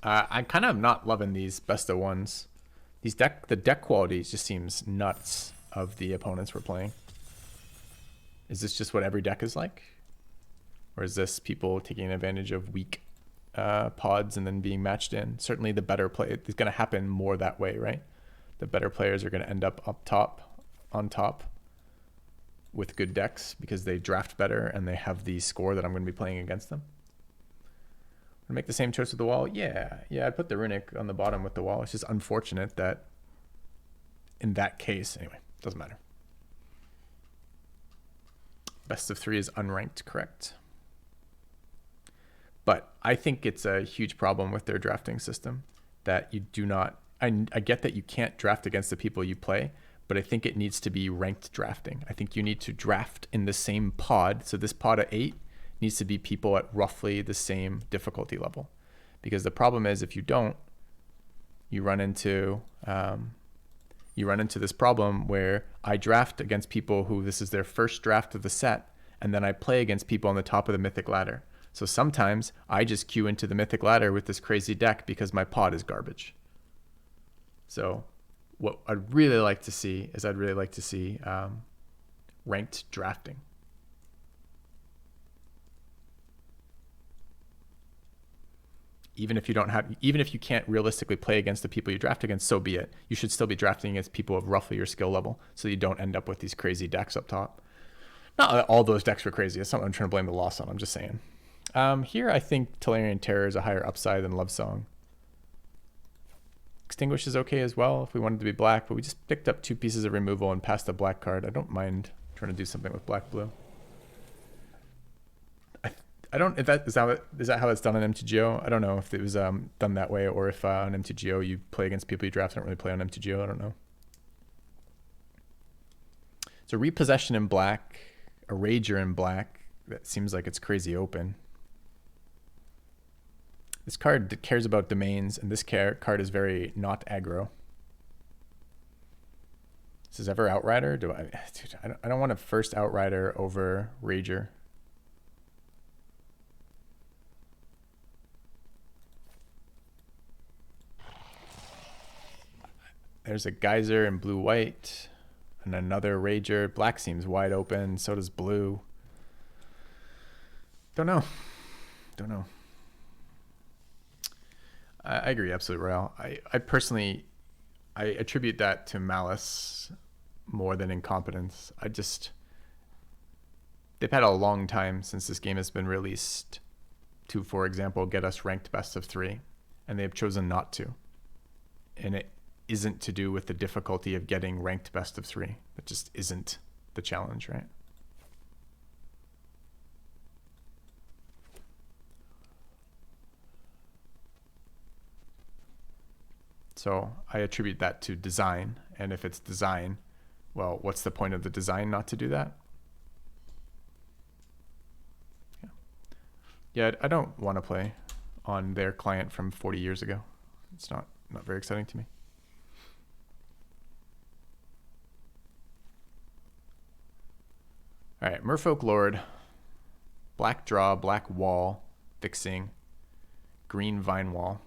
I'm kind of not loving these best of ones. The deck quality just seems nuts of the opponents we're playing. Is this just what every deck is like? Or is this people taking advantage of weak pods and then being matched in? Certainly the better play, it's going to happen more that way, right? The better players are going to end up on top with good decks because they draft better and they have the score that I'm going to be playing against them. Make the same choice with the wall. Yeah, I'd put the runic on the bottom with the wall. It's just unfortunate that in that case, anyway, doesn't matter. Best of 3 is unranked, correct? But I think it's a huge problem with their drafting system that you do not, I get that you can't draft against the people you play, but I think it needs to be ranked drafting. I think you need to draft in the same pod. So this pod of 8 needs to be people at roughly the same difficulty level, because the problem is if you don't, you run into this problem where I draft against people who this is their first draft of the set, and then I play against people on the top of the mythic ladder. So sometimes I just queue into the mythic ladder with this crazy deck because my pod is garbage. So what I'd really like to see is ranked drafting. Even if you can't realistically play against the people you draft against, so be it. You should still be drafting against people of roughly your skill level so you don't end up with these crazy decks up top. Not that all those decks were crazy. That's not what I'm trying to blame the loss on. I'm just saying. Here, I think Tolarian Terror is a higher upside than Love Song. Extinguish is okay as well if we wanted to be black, but we just picked up 2 pieces of removal and passed a black card. I don't mind trying to do something with black-blue. I don't. Is that how it's done on MTGO? I don't know if it was done that way or if on MTGO you play against people you draft. I don't really play on MTGO. I don't know. So repossession in black, a rager in black. That seems like it's crazy open. This card cares about domains, and this card is very not aggro. This is ever Outrider. I don't want a first Outrider over rager. There's a Geyser in blue-white and another Rager. Black seems wide open. So does blue. Don't know. I agree, absolutely, Royale. I personally, I attribute that to malice more than incompetence. They've had a long time since this game has been released to, for example, get us ranked best of 3, and they've chosen not to. And it isn't to do with the difficulty of getting ranked best of 3. That just isn't the challenge, right? So I attribute that to design. And if it's design, well, what's the point of the design not to do that? Yeah, I don't want to play on their client from 40 years ago. It's not very exciting to me. All right, Merfolk Lord, black draw, black wall, fixing, green vine wall.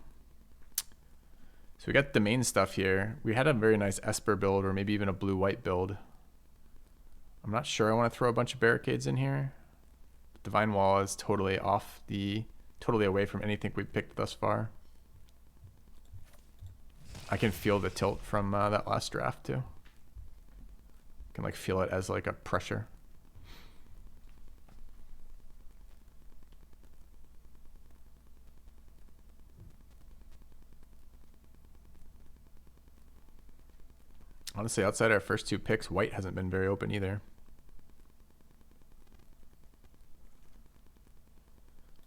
So we got the main stuff here. We had a very nice Esper build or maybe even a blue-white build. I'm not sure I want to throw a bunch of barricades in here. The vine wall is totally totally away from anything we've picked thus far. I can feel the tilt from that last draft too. I can like feel it as like a pressure. Honestly, outside our first 2 picks, white hasn't been very open either.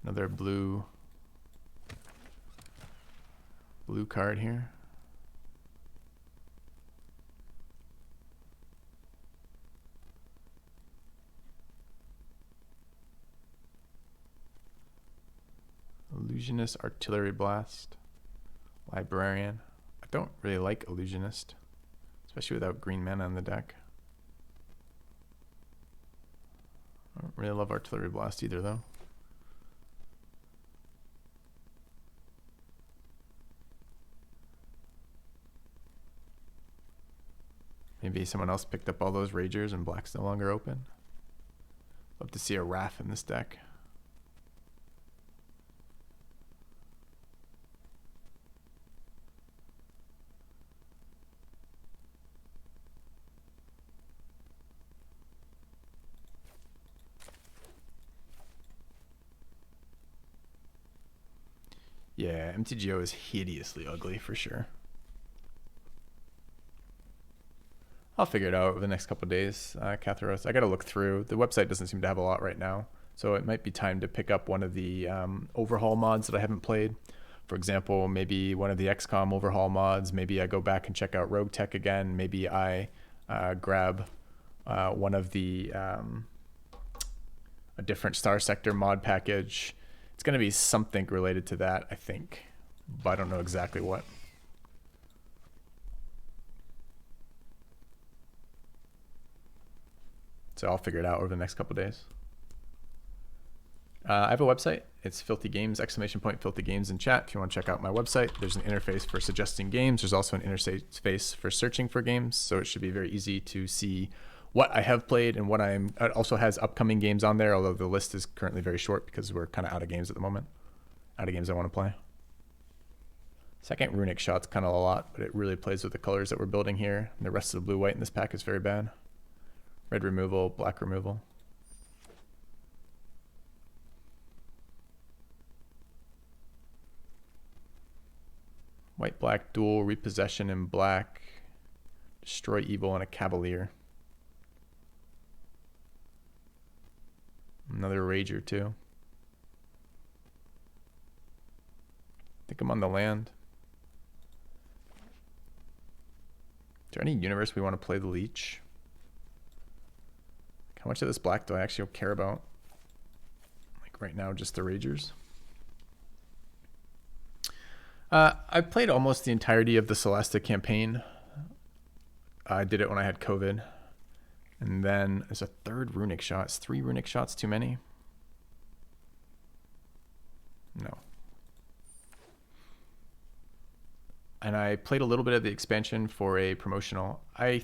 Another blue card here. Illusionist, Artillery Blast, Librarian. I don't really like Illusionist, especially without green mana on the deck. I don't really love Artillery Blast either, though. Maybe someone else picked up all those Ragers and black's no longer open. Love to see a Wrath in this deck. Yeah, MTGO is hideously ugly for sure. I'll figure it out over the next couple of days, Catharos. I got to look through. The website doesn't seem to have a lot right now, so it might be time to pick up one of the overhaul mods that I haven't played. For example, maybe one of the XCOM overhaul mods. Maybe I go back and check out Rogue Tech again. Maybe I grab one of the a different Star Sector mod package. It's going to be something related to that, I think, but I don't know exactly what. So I'll figure it out over the next couple of days. I have a website. It's Filthy Games, ! Filthy Games in chat. If you want to check out my website, there's an interface for suggesting games. There's also an interface for searching for games. So it should be very easy to see what I have played and what I'm. It also has upcoming games on there, although the list is currently very short because we're kind of out of games at the moment. Out of games I want to play. Second runic shot's kind of a lot, but it really plays with the colors that we're building here. And the rest of the blue-white in this pack is very bad. Red removal, black removal. White, black, dual, repossession in black. Destroy evil and a cavalier. Another rager too. I think I'm on the land. Is there any universe we want to play the leech? How much of this black do I actually care about? Like right now, just the ragers. I played almost the entirety of the Celeste campaign. I did it when I had COVID. And then there's a third runic shot. Is 3 runic shots too many? No. And I played a little bit of the expansion for a promotional. I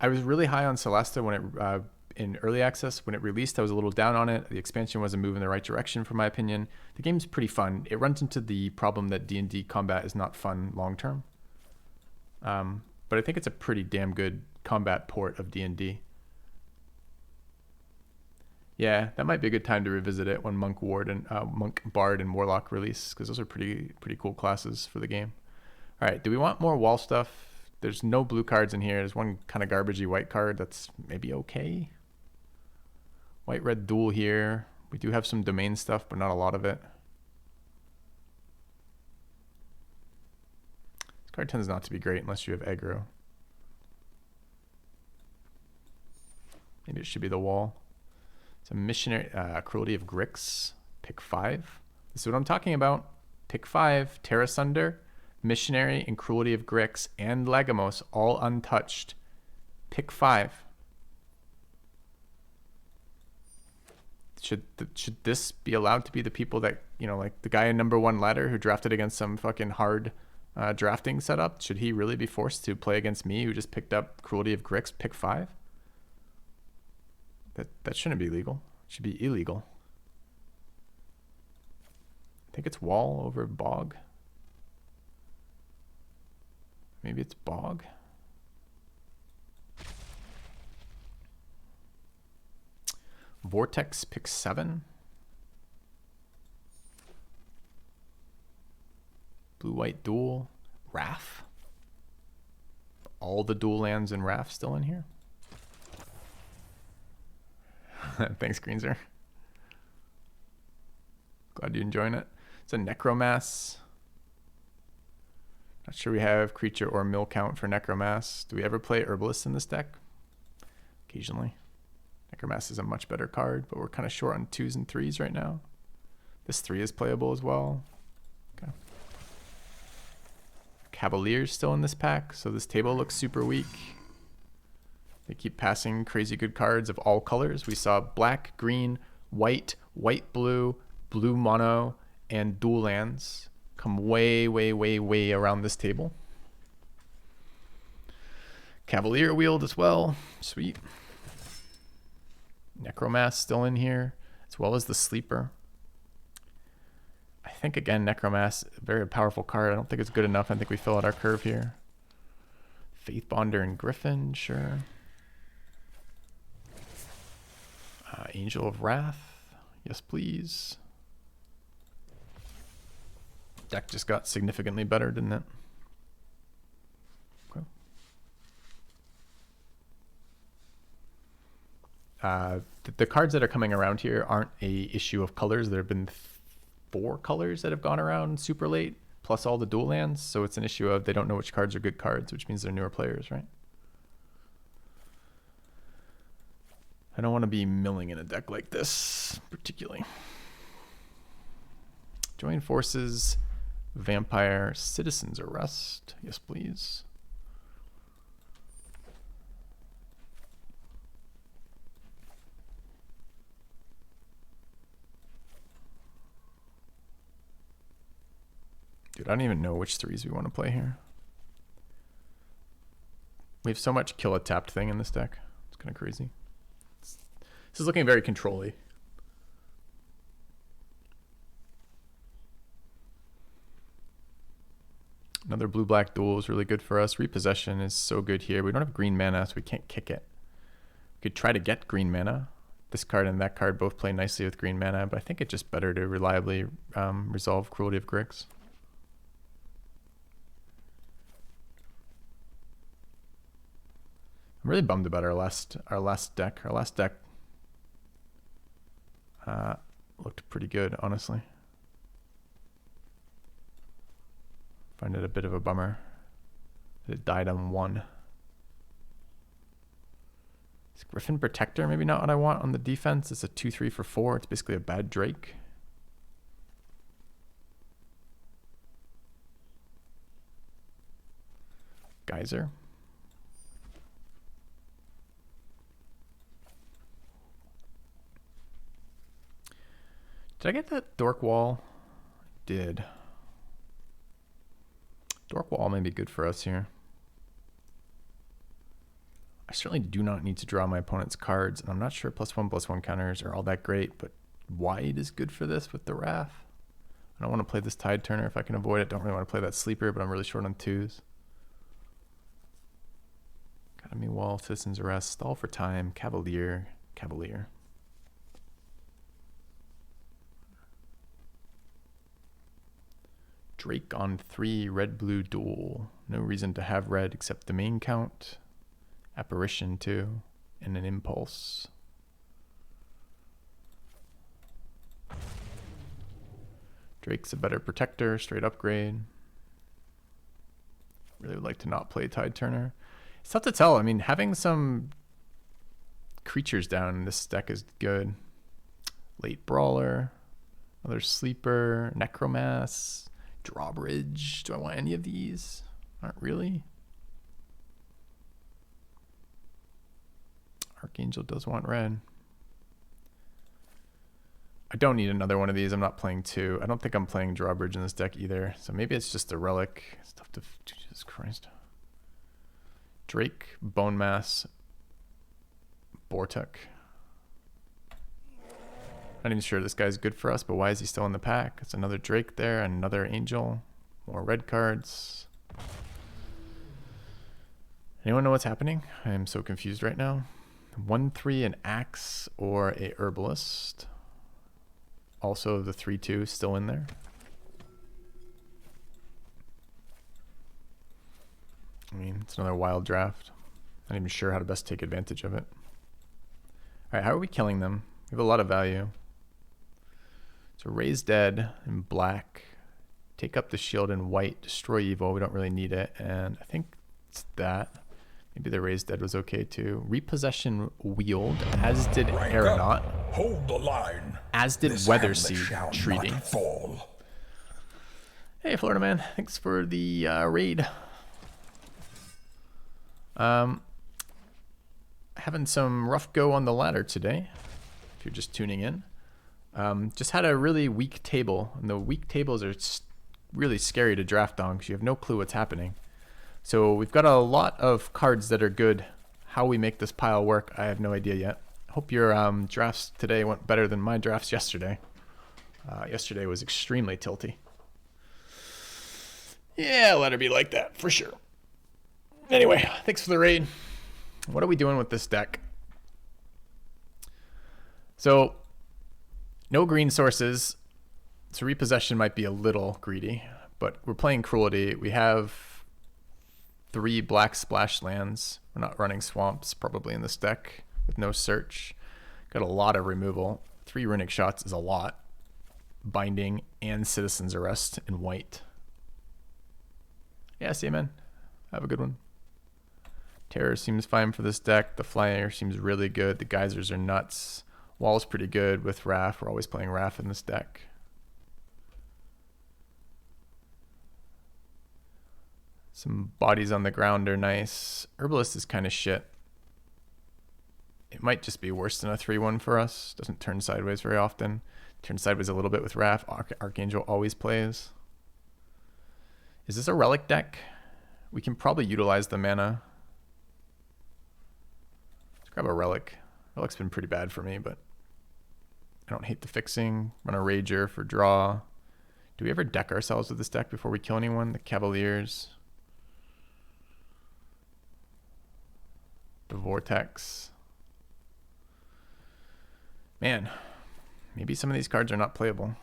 was really high on Celeste when it in early access. When it released, I was a little down on it. The expansion was a move in the right direction, for my opinion. The game's pretty fun. It runs into the problem that D&D combat is not fun long term. But I think it's a pretty damn good combat port of D&D. Yeah, that might be a good time to revisit it when Monk Bard and Warlock release, because those are pretty cool classes for the game. All right, do we want more wall stuff? There's no blue cards in here. There's one kind of garbagey white card that's maybe okay. White red duel here. We do have some domain stuff, but not a lot of it. This card tends not to be great unless you have aggro. Maybe it should be the wall. It's a missionary, Cruelty of Grix, pick 5. This is what I'm talking about. Pick 5, Terra Sunder, Missionary, and Cruelty of Grix, and Lagamos, all untouched. Pick 5. Should this be allowed to be the people that, you know, like the guy in #1 ladder who drafted against some fucking hard drafting setup? Should he really be forced to play against me who just picked up Cruelty of Grix, pick 5? That shouldn't be legal. It should be illegal. I think it's wall over bog. Maybe it's bog. Vortex, pick 7. Blue-white duel. Wrath. All the dual lands in Wrath still in here. Thanks, Greenzer. Glad you're enjoying it. It's a Necromass. Not sure we have creature or mill count for Necromass. Do we ever play Herbalist in this deck? Occasionally. Necromass is a much better card, but we're kind of short on 2s and 3s right now. This 3 is playable as well. Okay. Cavalier's still in this pack, so this table looks super weak. They keep passing crazy good cards of all colors. We saw black, green, white, white, blue, blue mono, and dual lands come way, way, way, way around this table. Cavalier wheeled as well. Sweet. Necromass still in here, as well as the Sleeper. I think, again, Necromass, very powerful card. I don't think it's good enough. I think we fill out our curve here. Faithbonder and Griffin, sure. Angel of Wrath. Yes, please. Deck just got significantly better, didn't it? Okay. The cards that are coming around here aren't a issue of colors. There have been 4 colors that have gone around super late, plus all the dual lands. So it's an issue of they don't know which cards are good cards, which means they're newer players, right? I don't want to be milling in a deck like this, particularly. Join forces, Vampire, Citizen's Arrest. Yes, please. Dude, I don't even know which 3s we want to play here. We have so much kill a tapped thing in this deck. It's kind of crazy. This is looking very control-y. Another blue-black duel is really good for us. Repossession is so good here. We don't have green mana, so we can't kick it. We could try to get green mana. This card and that card both play nicely with green mana, but I think it's just better to reliably resolve Cruelty of Grix. I'm really bummed about our last deck. Our last deck looked pretty good, honestly. Find it a bit of a bummer that it died on 1. Is Griffin Protector maybe not what I want on the defense? It's a 2/3 for 4. It's basically a bad Drake. Geyser. Did I get that Dork Wall? I did. Dork Wall may be good for us here. I certainly do not need to draw my opponent's cards, and I'm not sure +1/+1 counters are all that great, but Wide is good for this with the Wrath. I don't want to play this Tide Turner if I can avoid it. Don't really want to play that Sleeper, but I'm really short on 2s. Academy Wall, Citizen's Arrest, Stall for Time, Cavalier, Cavalier. Drake on 3, red-blue duel. No reason to have red except the main count. Apparition too, and an Impulse. Drake's a better protector, straight upgrade. Really would like to not play Tide Turner. It's tough to tell. I mean, having some creatures down in this deck is good. Late Brawler, another Sleeper, Necromass, Drawbridge. Do I want any of these? Not really. Archangel does want red. I don't need another one of these. I'm not playing 2. I don't think I'm playing Drawbridge in this deck either. So maybe it's just a relic. It's tough to... Jesus Christ. Drake, Bone Mass, Bortuk. Not even sure this guy's good for us, but why is he still in the pack? It's another Drake there, another Angel, more red cards. Anyone know what's happening? I am so confused right now. 1/3 an Axe or a Herbalist. Also the 3/2 still in there. I mean, it's another wild draft. Not even sure how to best take advantage of it. All right, how are we killing them? We have a lot of value. So Raise Dead in black. Take up the shield in white. Destroy evil. We don't really need it. And I think it's that. Maybe the Raise Dead was okay too. Repossession wield, as did Aeronaut. Hold the line. As did Weatherseed Treaty. Hey, Florida man. Thanks for the raid. Having some rough go on the ladder today, if you're just tuning in. Just had a really weak table, and the weak tables are really scary to draft on because you have no clue what's happening. So we've got a lot of cards that are good. How we make this pile work, I have no idea yet. Hope your drafts today went better than my drafts yesterday. Yesterday was extremely tilty. Yeah, let her be like that, for sure. Anyway, thanks for the raid. What are we doing with this deck? So, no green sources. So repossession might be a little greedy, but we're playing Cruelty. We have 3 black splash lands. We're not running swamps probably in this deck with no search. Got a lot of removal. 3 runic shots is a lot. Binding and Citizen's Arrest in white. Yeah, see you, man. Have a good one. Terror seems fine for this deck. The Flyer seems really good. The Geysers are nuts. Wall's pretty good with Wrath. We're always playing Wrath in this deck. Some bodies on the ground are nice. Herbalist is kind of shit. It might just be worse than a 3-1 for us. Doesn't turn sideways very often. Turns sideways a little bit with Wrath. Archangel always plays. Is this a relic deck? We can probably utilize the mana. Let's grab a relic. Relic's been pretty bad for me, but I don't hate the fixing. Run a Rager for draw. Do we ever deck ourselves with this deck before we kill anyone? The Cavaliers. The Vortex. Man, maybe some of these cards are not playable.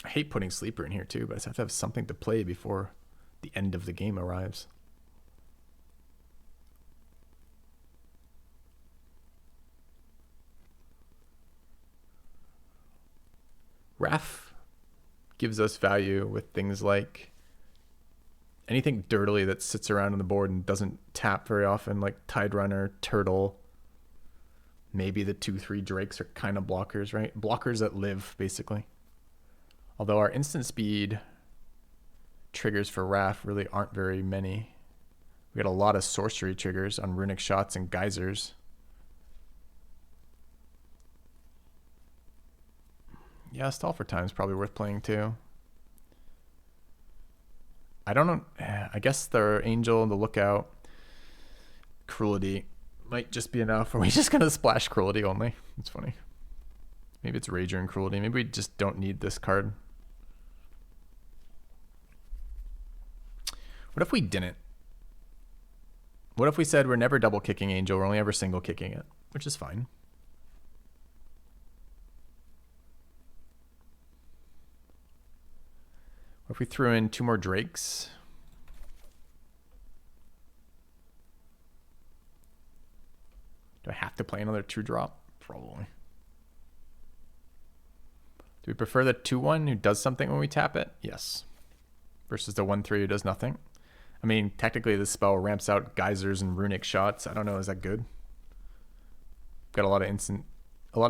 I hate putting Sleeper in here too, but I just have to have something to play before the end of the game arrives. Wrath gives us value with things like anything dirtily that sits around on the board and doesn't tap very often, like Tide Runner, Turtle. Maybe the 2/3 Drakes are kind of blockers, right? Blockers that live, basically. Although our instant speed triggers for Wrath really aren't very many. We got a lot of sorcery triggers on Runic Shots and Geysers. Yeah, Stall for Time is probably worth playing too. I don't know. I guess the Angel and the Lookout, Cruelty might just be enough. Are we just going to splash Cruelty only? It's funny. Maybe it's Rager and Cruelty. Maybe we just don't need this card. What if we didn't? What if we said we're never double kicking Angel, we're only ever single kicking it, which is fine. What if we threw in 2 more Drakes? Do I have to play another 2-drop? Probably. Do we prefer the 2/1 who does something when we tap it? Yes. Versus the 1/3 who does nothing. I mean, technically this spell ramps out Geysers and Runic Shots. I don't know, is that good? Got a lot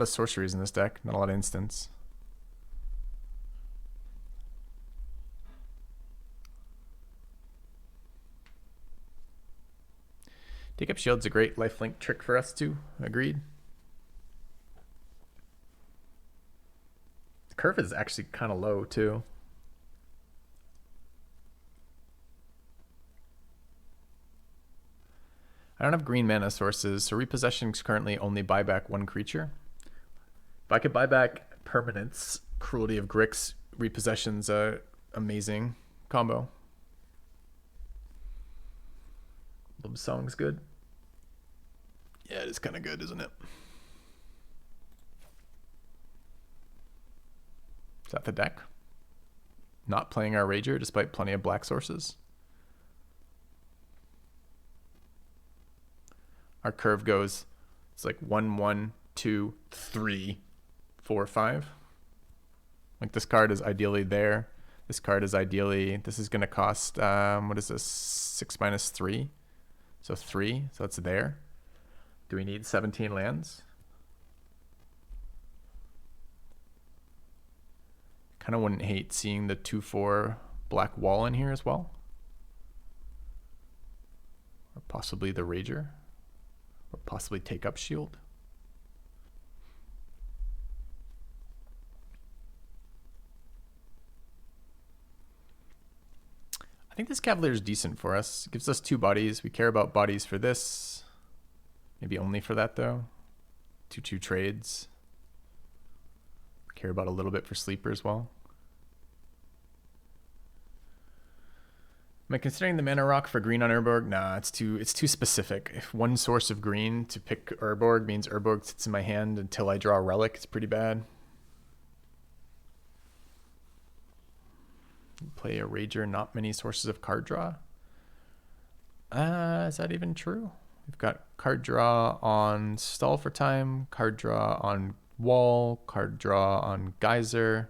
of sorceries in this deck, not a lot of instants. Take Up Shield's a great lifelink trick for us too. Agreed. The curve is actually kind of low too. I don't have green mana sources, so repossessions currently only buy back 1 creature. If I could buy back permanents, Cruelty of Grix, repossession's a amazing combo. Love Song's good. Yeah, it is kind of good, isn't it? Is that the deck? Not playing our Rager despite plenty of black sources. Our curve goes, it's like 1, 1, 2, 3, 4, 5. Like this card is ideally there. This card is ideally, this is going to cost, what is this, 6 minus 3? So 3, so it's there. Do we need 17 lands? Kind of wouldn't hate seeing the 2/4 black wall in here as well. Or possibly the Rager. Or possibly Take Up Shield. I think this Cavalier is decent for us. It gives us 2 bodies. We care about bodies for this. Maybe only for that, though. 2/2 trades. Care about a little bit for sleeper as well. Am I considering the mana rock for green on Urborg? Nah, it's too specific. If one source of green to pick Urborg means Urborg sits in my hand until I draw a relic, it's pretty bad. Play a Rager, not many sources of card draw. Is that even true? We've got card draw on Stall for Time, card draw on Wall, card draw on Geyser,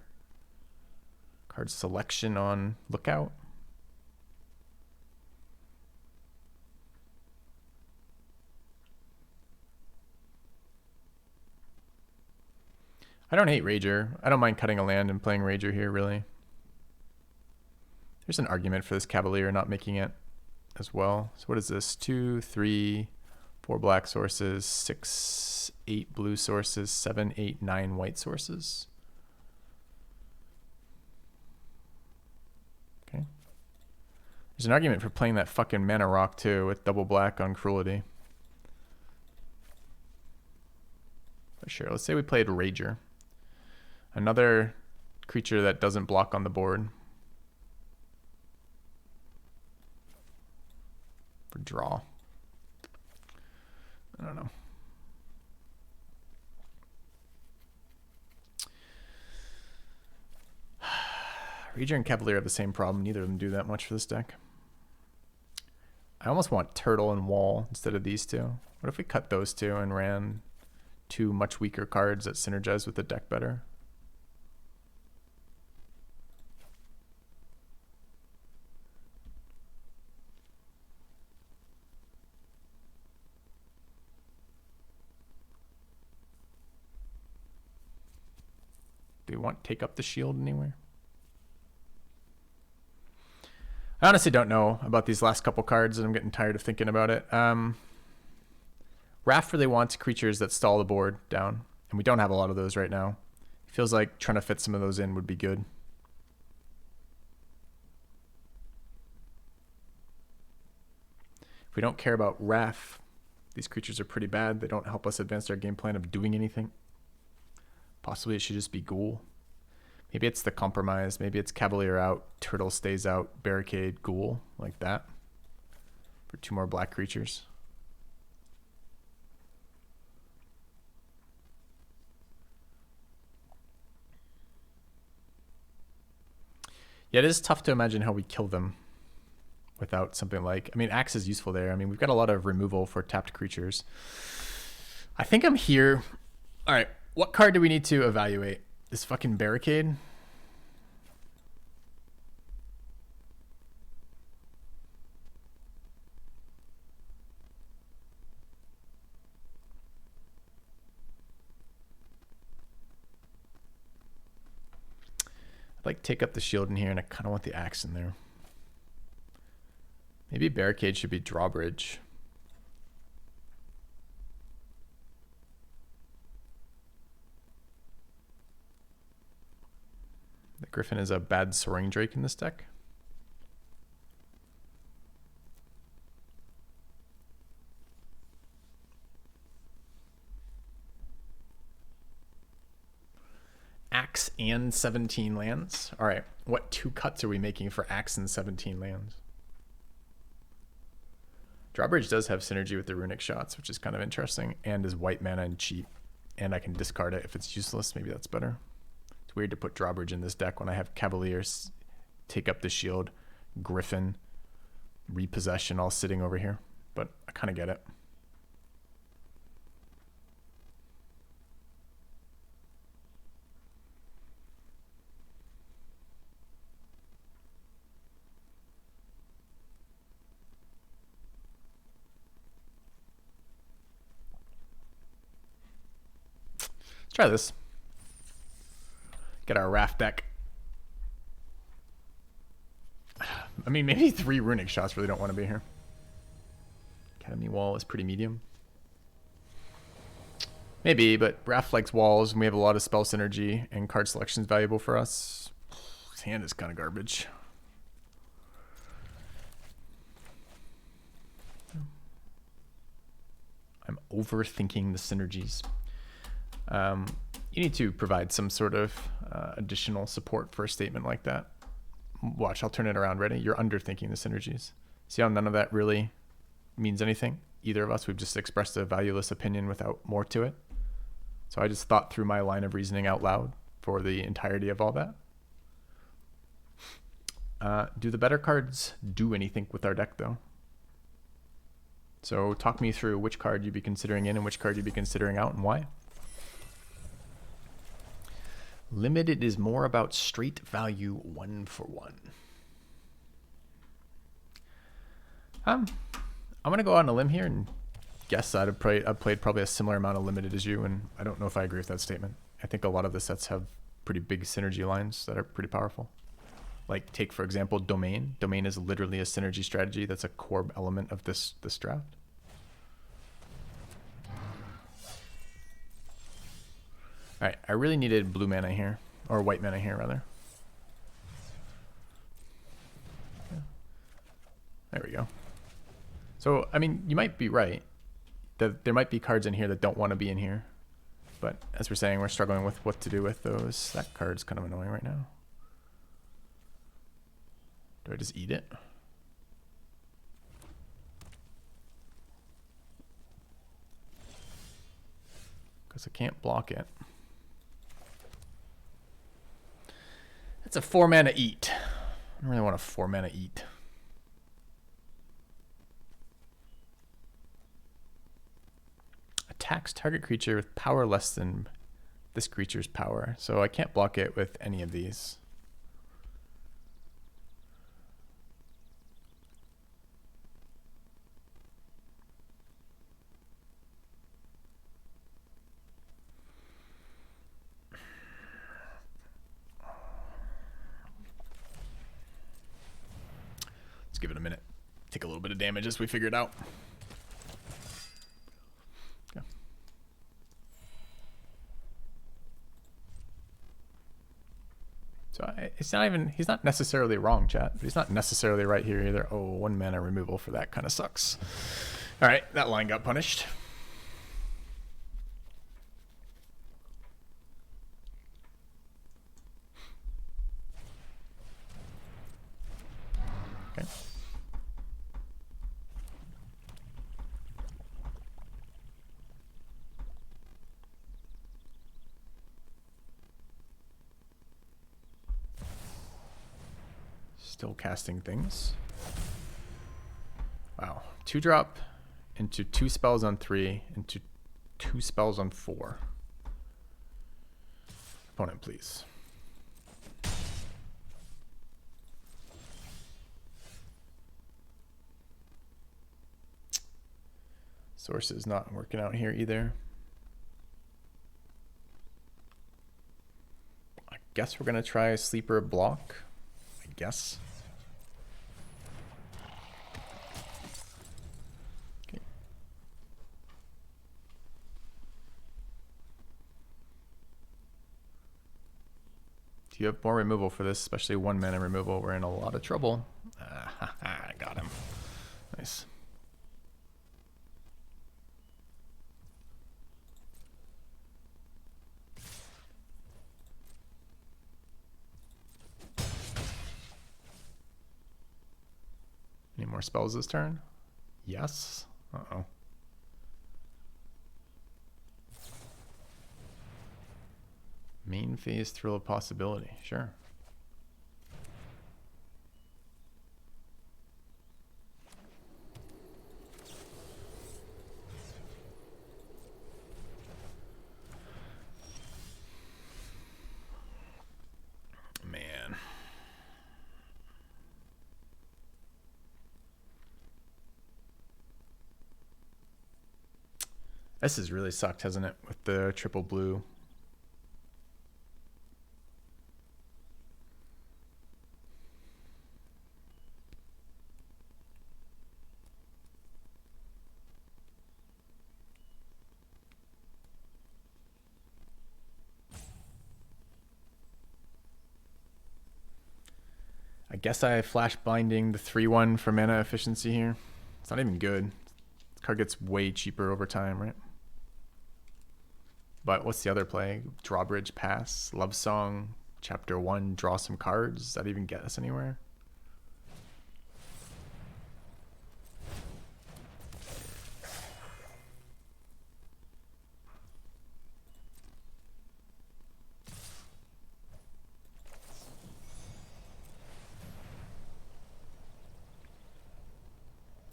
card selection on Lookout. I don't hate Rager. I don't mind cutting a land and playing Rager here, really. There's an argument for this Cavalier not making it as well. So what is this? 2, 3, 4 black sources, 6, 8 blue sources, 7, 8, 9 white sources. Okay. There's an argument for playing that fucking mana rock too with double black on Cruelty. For sure. Let's say we played Rager. Another creature that doesn't block on the board. For draw. I don't know. Rager and Cavalier have the same problem. Neither of them do that much for this deck. I almost want Turtle and Wall instead of these two. What if we cut those two and ran 2 much weaker cards that synergize with the deck better? Do we want Take Up the Shield anywhere? I honestly don't know about these last couple cards, and I'm getting tired of thinking about it. Wrath really wants creatures that stall the board down, and we don't have a lot of those right now. It feels like trying to fit some of those in would be good. If we don't care about Wrath, these creatures are pretty bad. They don't help us advance our game plan of doing anything. Possibly it should just be Ghoul. Maybe it's the compromise. Maybe it's Cavalier out, Turtle stays out, Barricade, Ghoul, like that. For 2 more black creatures. Yeah, it is tough to imagine how we kill them without something like... I mean, Axe is useful there. I mean, we've got a lot of removal for tapped creatures. I think I'm here... All right. What card do we need to evaluate? This fucking Barricade? I'd like Take Up the Shield in here, and I kind of want the Axe in there. Maybe Barricade should be Drawbridge. The Griffin is a bad Soaring Drake in this deck. Axe and 17 lands. All right, what 2 cuts are we making for Axe and 17 lands? Drawbridge does have synergy with the Runic Shots, which is kind of interesting, and is white mana and cheap. And I can discard it if it's useless. Maybe that's better. It's weird to put Drawbridge in this deck when I have Cavaliers, Take Up the Shield, Griffin, Repossession all sitting over here. But I kind of get it. Let's try this. Get our Raft deck. I mean, maybe 3 Runic Shots really don't want to be here. Academy Wall is pretty medium. Maybe, but Raft likes walls, and we have a lot of spell synergy, and card selection is valuable for us. His hand is kind of garbage. I'm overthinking the synergies. You need to provide some sort of additional support for a statement like that. Watch, I'll turn it around. Ready? You're underthinking the synergies. See how none of that really means anything? Either of us, we've just expressed a valueless opinion without more to it. So I just thought through my line of reasoning out loud for the entirety of all that. Do the better cards do anything with our deck, though? So talk me through which card you'd be considering in and which card you'd be considering out and why. Limited is more about straight value 1-for-1. I'm going to go out on a limb here and guess I've played probably a similar amount of limited as you, and I don't know if I agree with that statement. I think a lot of the sets have pretty big synergy lines that are pretty powerful. Like take, for example, Domain. Domain is literally a synergy strategy that's a core element of this draft. All right, I really needed blue mana here, or white mana here, rather. Yeah. There we go. So, I mean, you might be right. There might be cards in here that don't want to be in here. But as we're saying, we're struggling with what to do with those. That card's kind of annoying right now. Do I just eat it? Because I can't block it. That's a 4-mana eat. I don't really want a 4-mana eat. Attacks target creature with power less than this creature's power. So I can't block it with any of these. Give it a minute. Take a little bit of damage as we figure it out. Okay. So it's not even, he's not necessarily wrong, chat, but he's not necessarily right here either. Oh, 1 mana removal for that kind of sucks. All right, that line got punished. Okay. Still casting things. Wow. 2-drop into 2 spells on 3, into 2 spells on 4. Opponent, please. Source is not working out here either. I guess we're going to try a sleeper block. I guess. Okay. Do you have more removal for this? Especially 1 mana removal. We're in a lot of trouble. I got him. Nice. Any more spells this turn? Yes. Uh-oh. Main phase Thrill of Possibility. Sure. Man. This has really sucked, hasn't it, with the triple blue? I guess I flash binding the 3/1 for mana efficiency here. It's not even good. It's Card gets way cheaper over time, right? But what's the other play? Drawbridge, pass, love song, chapter 1, draw some cards. Does that even get us anywhere?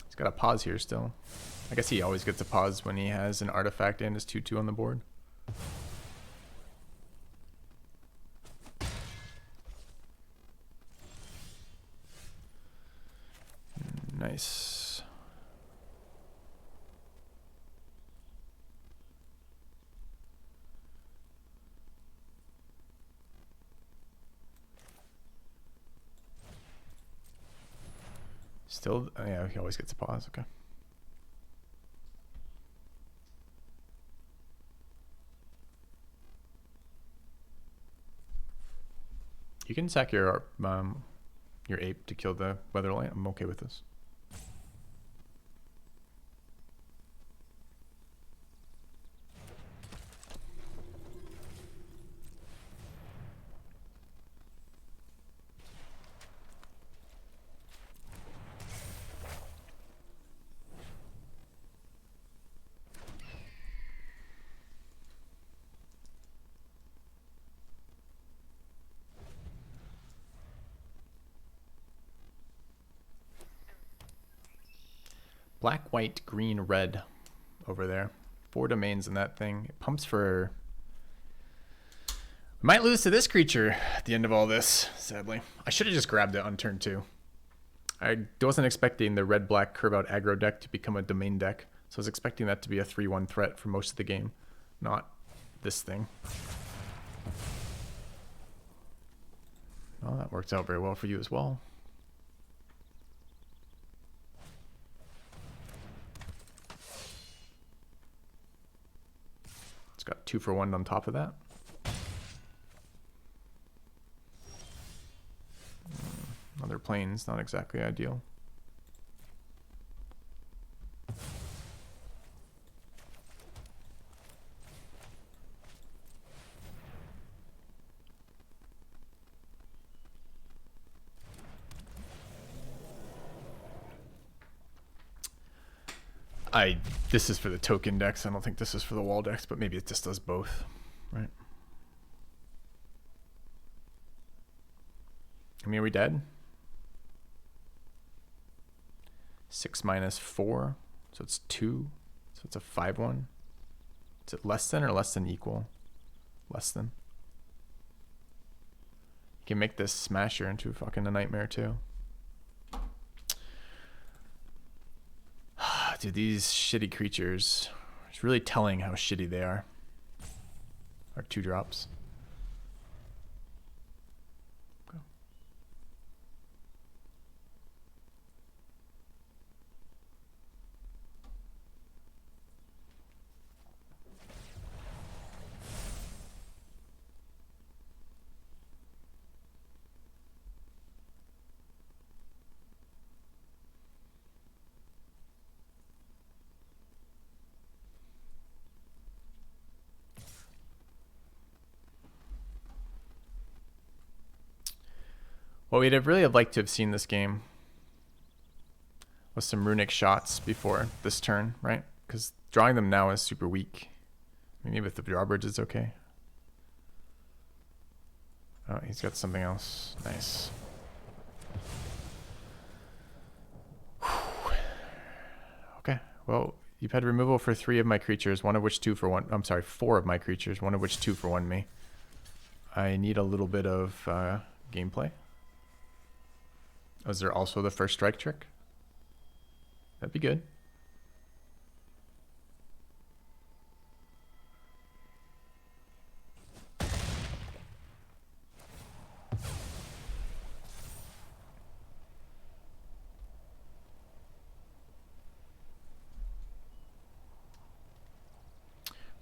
He's got a pause here still. I guess he always gets a pause when he has an artifact and his 2/2 on the board. Nice. Still, yeah, he always gets a pause. Okay. You can sack your ape to kill the Weatherlight. I'm okay with this. Black, white, green, red over there. 4 domains in that thing. It pumps for... We might lose to this creature at the end of all this, sadly. I should have just grabbed it on turn 2. I wasn't expecting the red-black curve-out aggro deck to become a domain deck, so I was expecting that to be a 3-1 threat for most of the game, not this thing. Well, that works out very well for you as well. Got 2 for 1 on top of that. Other planes, not exactly ideal. This is for the token decks. I don't think this is for the wall decks, but maybe it just does both, right? I mean, are we dead? 6 minus 4, so it's 2. So it's a 5-1. Is it less than or less than equal? Less than. You can make this smasher into fucking a nightmare too. Dude, these shitty creatures, it's really telling how shitty they are. Our 2 drops. Okay. What we'd have really liked to have seen this game was some runic shots before this turn, right? Because drawing them now is super weak. Maybe with the drawbridge it's okay. Oh, he's got something else. Nice. Okay, well, you've had removal for 3 of my creatures, one of which 2 for 1. I'm sorry, 4 of my creatures, one of which 2 for 1 me. I need a little bit of gameplay. Is there also the first strike trick? That'd be good.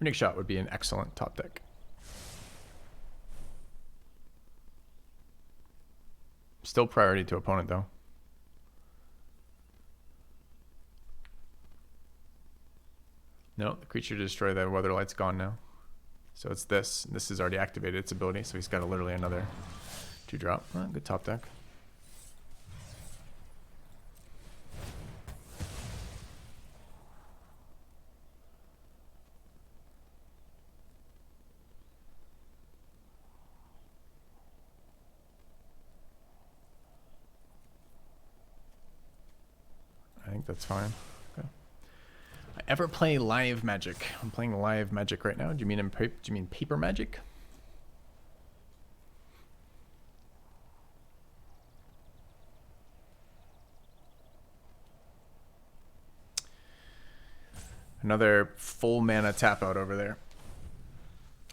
Runic Shot would be an excellent top deck. Still priority to opponent though. No, the creature to destroy the Weatherlight's gone now. So it's this. This has already activated its ability, so he's got literally another 2-drop. Oh, good top deck. I think that's fine. Okay. I ever play live Magic? I'm playing live Magic right now. Do you mean paper Magic? Another full mana tap out over there.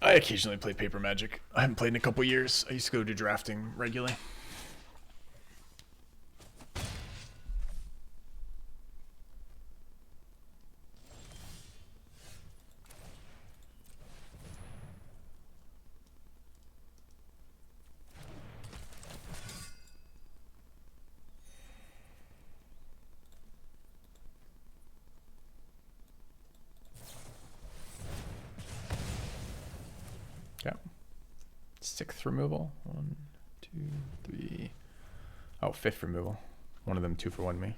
I occasionally play paper Magic. I haven't played in a couple years. I used to go to drafting regularly. Okay. 6th removal. 1, 2, 3. Oh, 5th removal. One of them 2 for 1 me.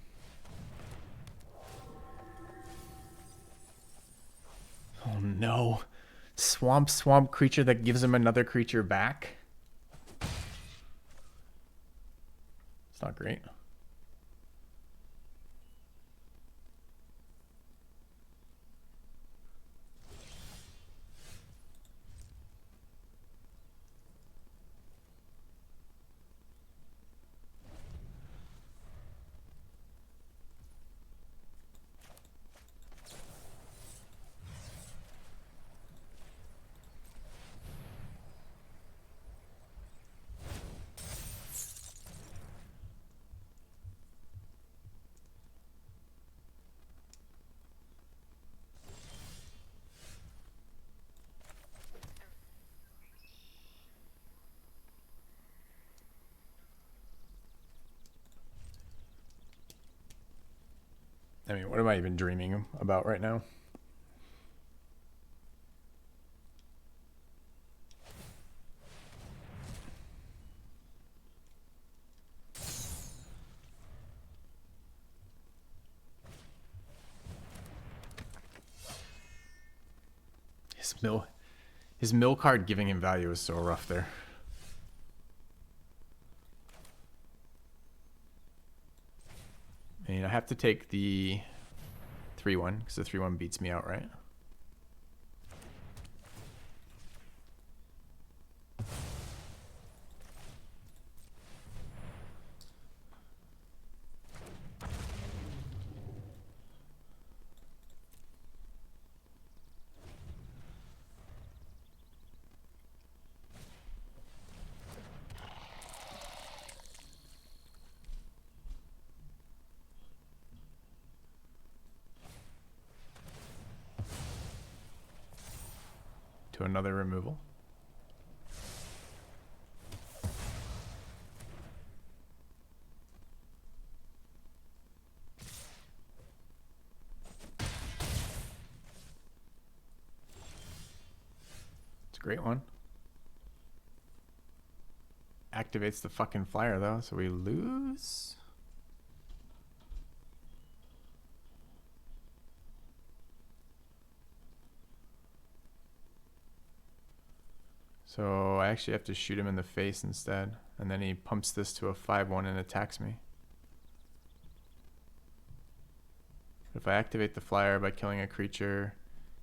Oh no. Swamp creature that gives him another creature back. It's not great. I mean, what am I even dreaming about right now? His mill card giving him value is so rough there. I mean, I have to take the 3-1 because the 3-1 beats me out, right? To another removal. It's a great one. Activates the fucking flyer though, so we lose. So I actually have to shoot him in the face instead. And then he pumps this to a 5-1 and attacks me. If I activate the flyer by killing a creature,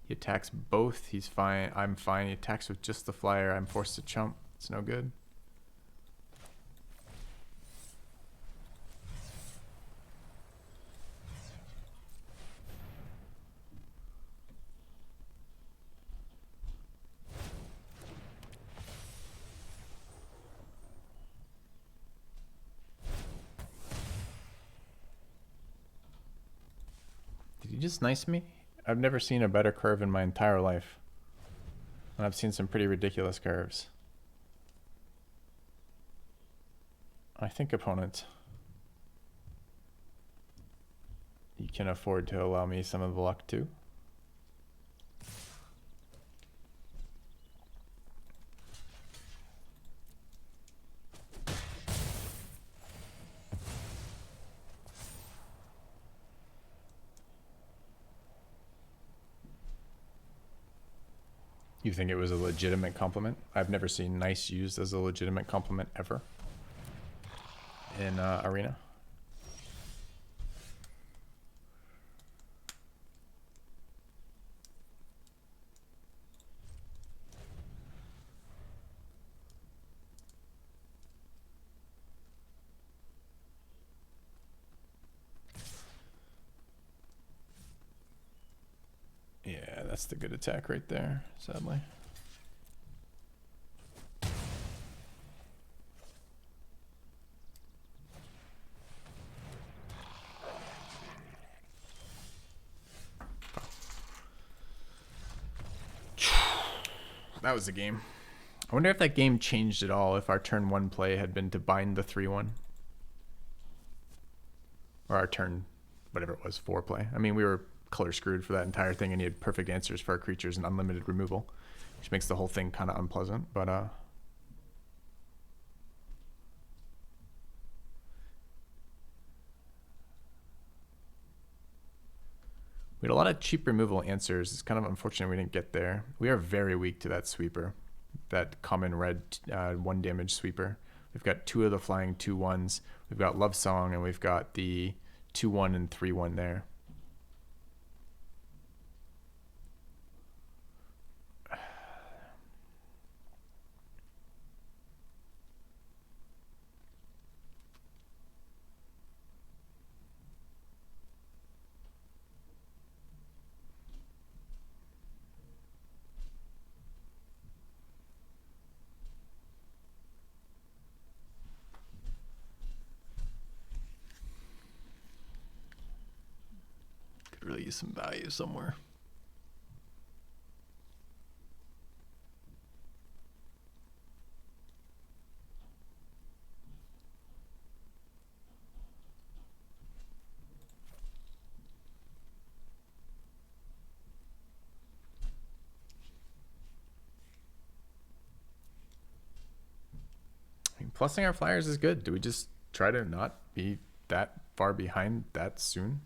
he attacks both. He's fine. I'm fine. He attacks with just the flyer. I'm forced to chump. It's no good. Did he just nice me? I've never seen a better curve in my entire life. And I've seen some pretty ridiculous curves. I think, opponent, you can afford to allow me some of the luck too. You think it was a legitimate compliment? I've never seen nice used as a legitimate compliment ever in Arena. Yeah, that's the good attack right there, sadly. That was the game. I wonder if that game changed at all if our turn 1 play had been to bind the 3-1. Or our turn, whatever it was, 4 play. I mean, we were color screwed for that entire thing, and he had perfect answers for our creatures and unlimited removal, which makes the whole thing kind of unpleasant. But we had a lot of cheap removal answers. It's kind of unfortunate we didn't get there. We are very weak to that sweeper, that common red 1 damage sweeper. We've got 2 of the flying 2/1s. We've got Love Song, and we've got the 2/1 and 3/1 there. Could really use some value somewhere. Plussing our flyers is good. Do we just try to not be that far behind that soon?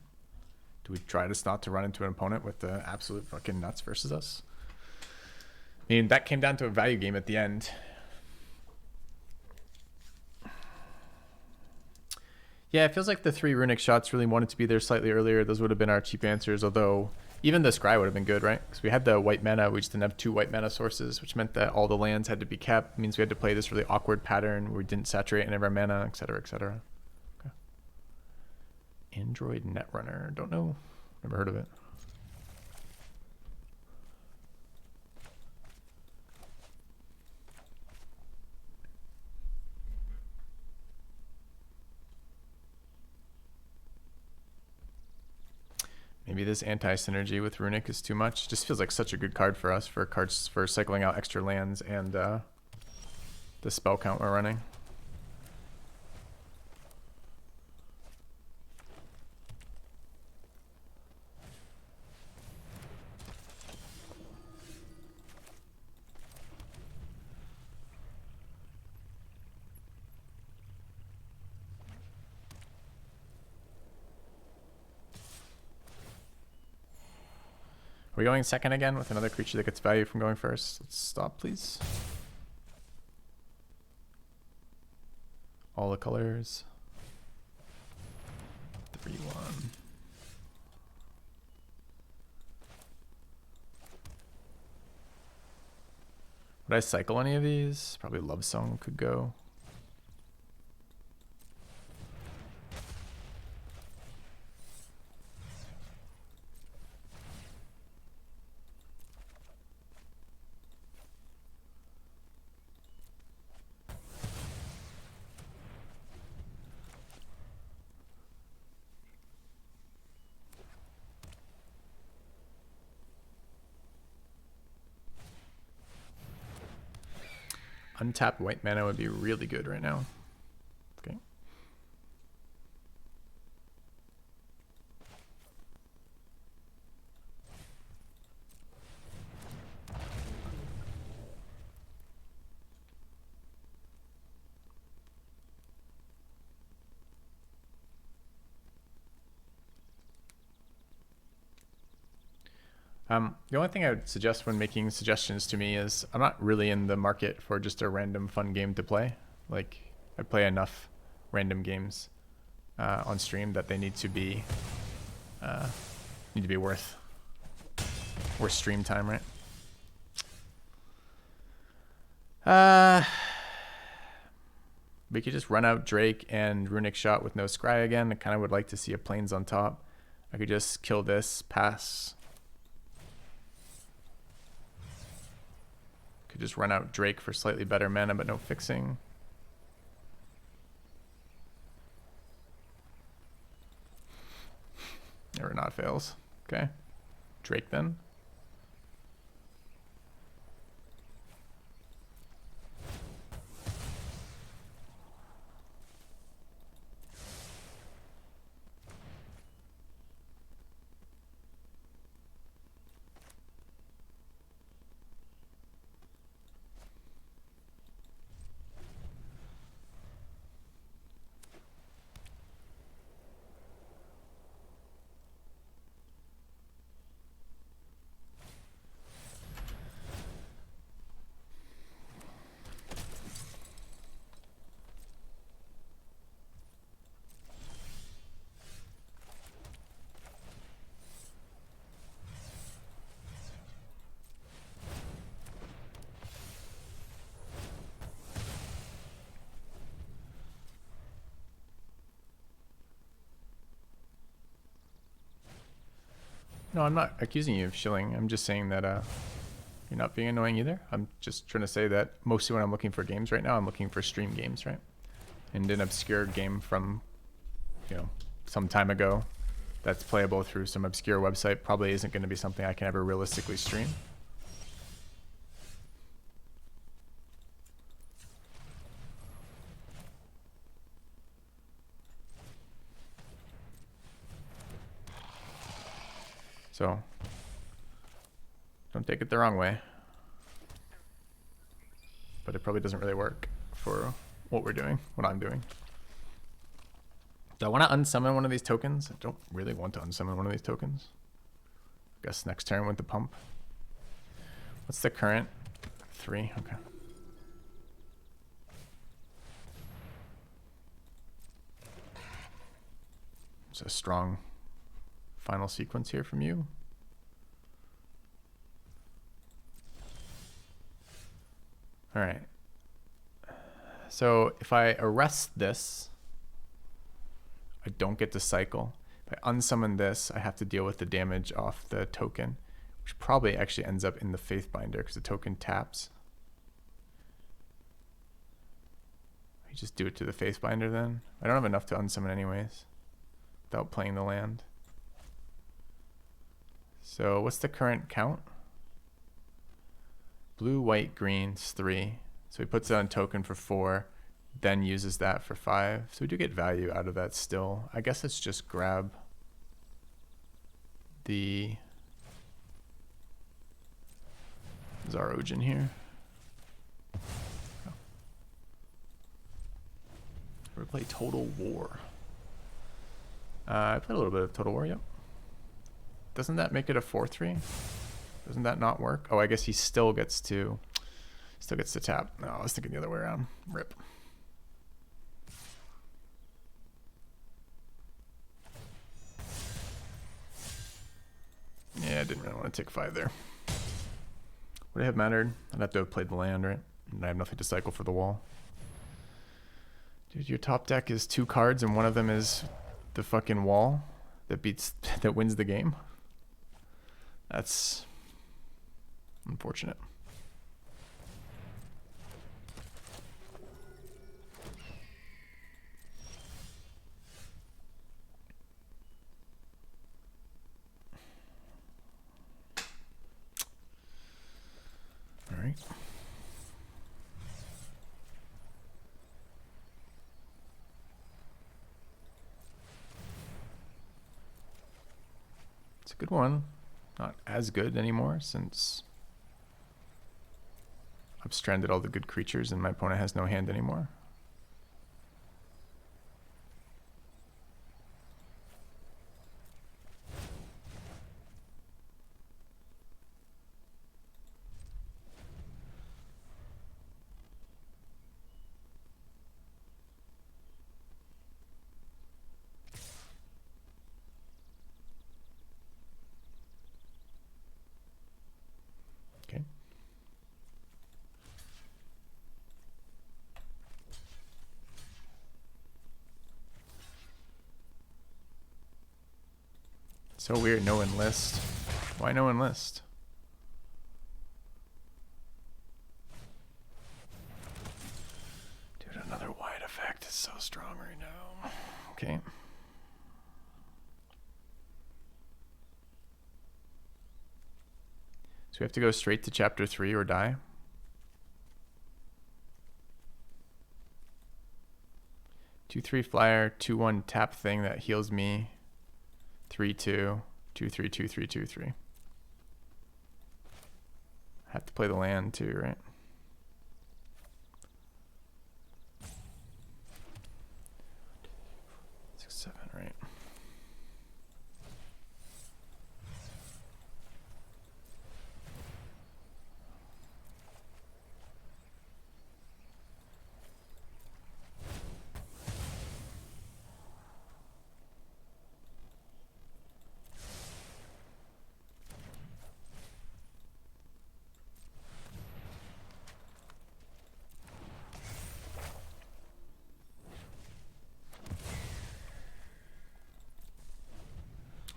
Do we try to not to run into an opponent with the absolute fucking nuts versus us? I mean, that came down to a value game at the end. Yeah, it feels like the 3 runic shots really wanted to be there slightly earlier. Those would have been our cheap answers, although even the scry would have been good, right? Because we had the white mana, we just didn't have 2 white mana sources, which meant that all the lands had to be kept. It means we had to play this really awkward pattern where we didn't saturate any of our mana, etc., etc. Okay. Android Netrunner, don't know, never heard of it. Maybe this anti-synergy with Runic is too much. Just feels like such a good card for us, for cards for cycling out extra lands and the spell count we're running. Are we going second again with another creature that gets value from going first? Let's stop, please. All the colors. 3-1. Would I cycle any of these? Probably Love Song could go. Untapped white mana would be really good right now. Okay. The only thing I would suggest when making suggestions to me is I'm not really in the market for just a random fun game to play. Like, I play enough random games on stream that they need to be worth stream time, right? We could just run out Drake and Runic Shot with no Scry again. I kind of would like to see a Plains on top. I could just kill this, pass. Could just run out Drake for slightly better mana, but no fixing. Never not fails. Okay. Drake then. No, I'm not accusing you of shilling. I'm just saying that you're not being annoying either. I'm just trying to say that mostly when I'm looking for games right now, I'm looking for stream games, right? And an obscure game from, some time ago that's playable through some obscure website probably isn't going to be something I can ever realistically stream. So, don't take it the wrong way. But it probably doesn't really work for what we're doing, what I'm doing. Do I want to unsummon one of these tokens? I don't really want to unsummon one of these tokens. I guess next turn with the pump. What's the current? 3, okay. It's a strong final sequence here from you. All right. So if I arrest this, I don't get to cycle. If I unsummon this, I have to deal with the damage off the token, which probably actually ends up in the Faithbinder because the token taps. I just do it to the Faithbinder then. I don't have enough to unsummon anyways without playing the land. So what's the current count? Blue, white, green is 3. So he puts it on token for 4, then uses that for 5. So we do get value out of that still. I guess let's just grab the Zarojin here. We're play Total War. I played a little bit of Total War, yep. Doesn't that make it a 4-3? Doesn't that not work? Oh, I guess he still gets to tap. No, I was thinking the other way around. Rip. Yeah, I didn't really want to take 5 there. Would it have mattered? I'd have to have played the land, right? And I have nothing to cycle for the wall. Dude, your top deck is 2 cards and one of them is the fucking wall that wins the game. That's unfortunate. All right. It's a good one. Not as good anymore since I've stranded all the good creatures and my opponent has no hand anymore. So weird, no enlist. Why no enlist? Dude, another wide effect is so strong right now. Okay. So we have to go straight to chapter 3 or die. 2/3 flyer, 2/1 tap thing that heals me. 3/2, 2/3, 2/3, 2/3. Have to play the land too, right? Six, 7, right?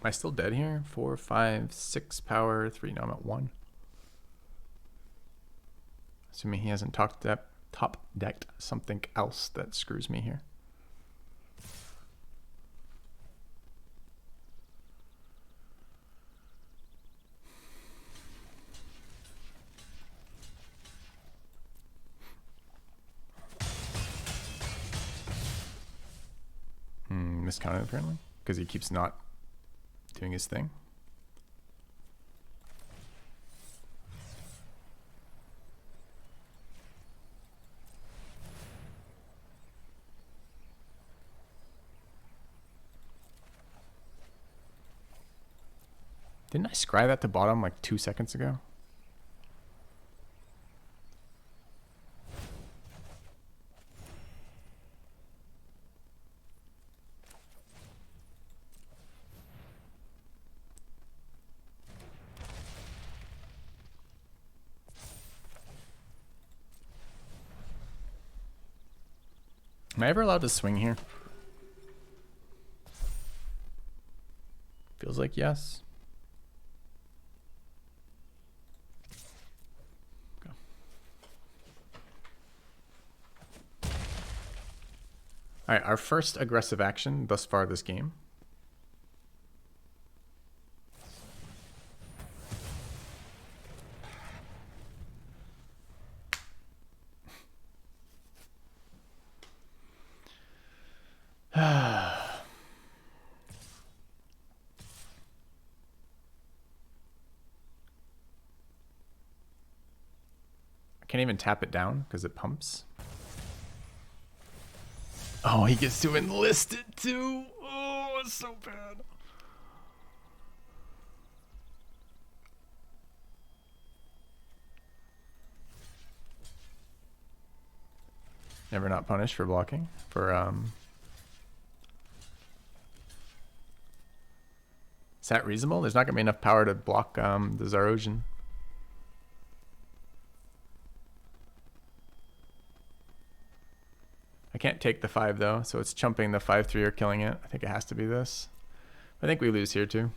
Am I still dead here? 4, 5, 6 power, 3. No, I'm at 1. Assuming he hasn't top decked something else that screws me here. Miscounted apparently, because he keeps not doing his thing. Didn't I scry that to bottom like 2 seconds ago? Am I ever allowed to swing here? Feels like yes. Go. All right, our first aggressive action thus far this game. Can't even tap it down because it pumps. Oh, he gets to enlist it too. Oh, it's so bad. Never not punished for blocking. For is that reasonable? There's not gonna be enough power to block the Zarosian. I can't take the 5 though, so it's chumping the 5/3 or killing it. I think it has to be this. I think we lose here too.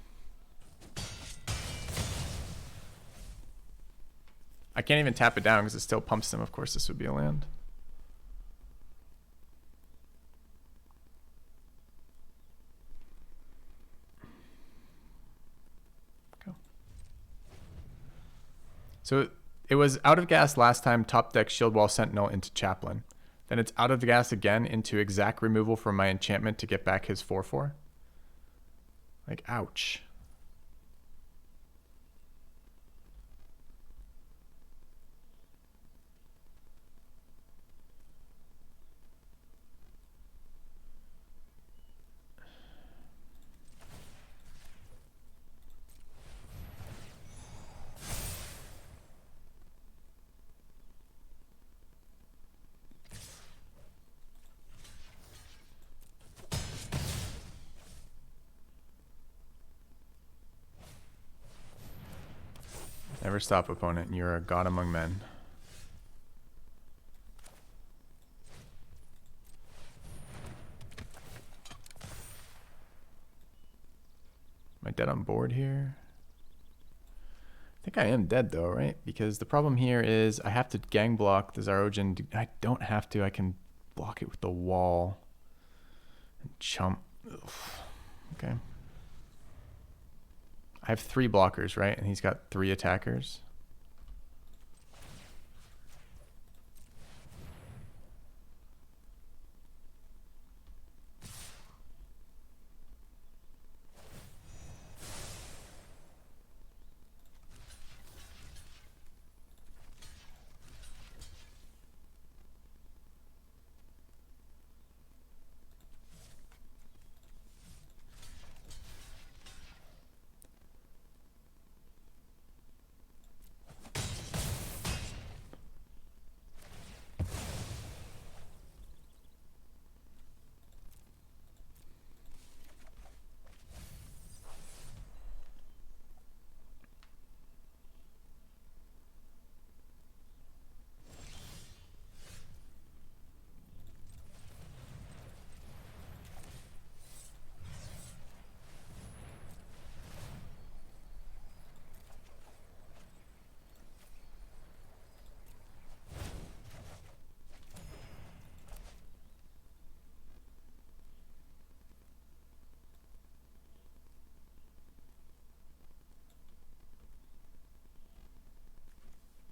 I can't even tap it down because it still pumps them. Of course, this would be a land. Go. So it was out of gas last time, top deck Shield Wall Sentinel into Chaplain. Then it's out of gas again into exact removal from my enchantment to get back his 4/4. Like, ouch. Never stop, opponent. You're a god among men. Am I dead on board here? I think I am dead though, right? Because the problem here is I have to gang block the Zarogen. I don't have to. I can block it with the wall and chump. Ugh. Okay. I have 3 blockers, right? And he's got 3 attackers.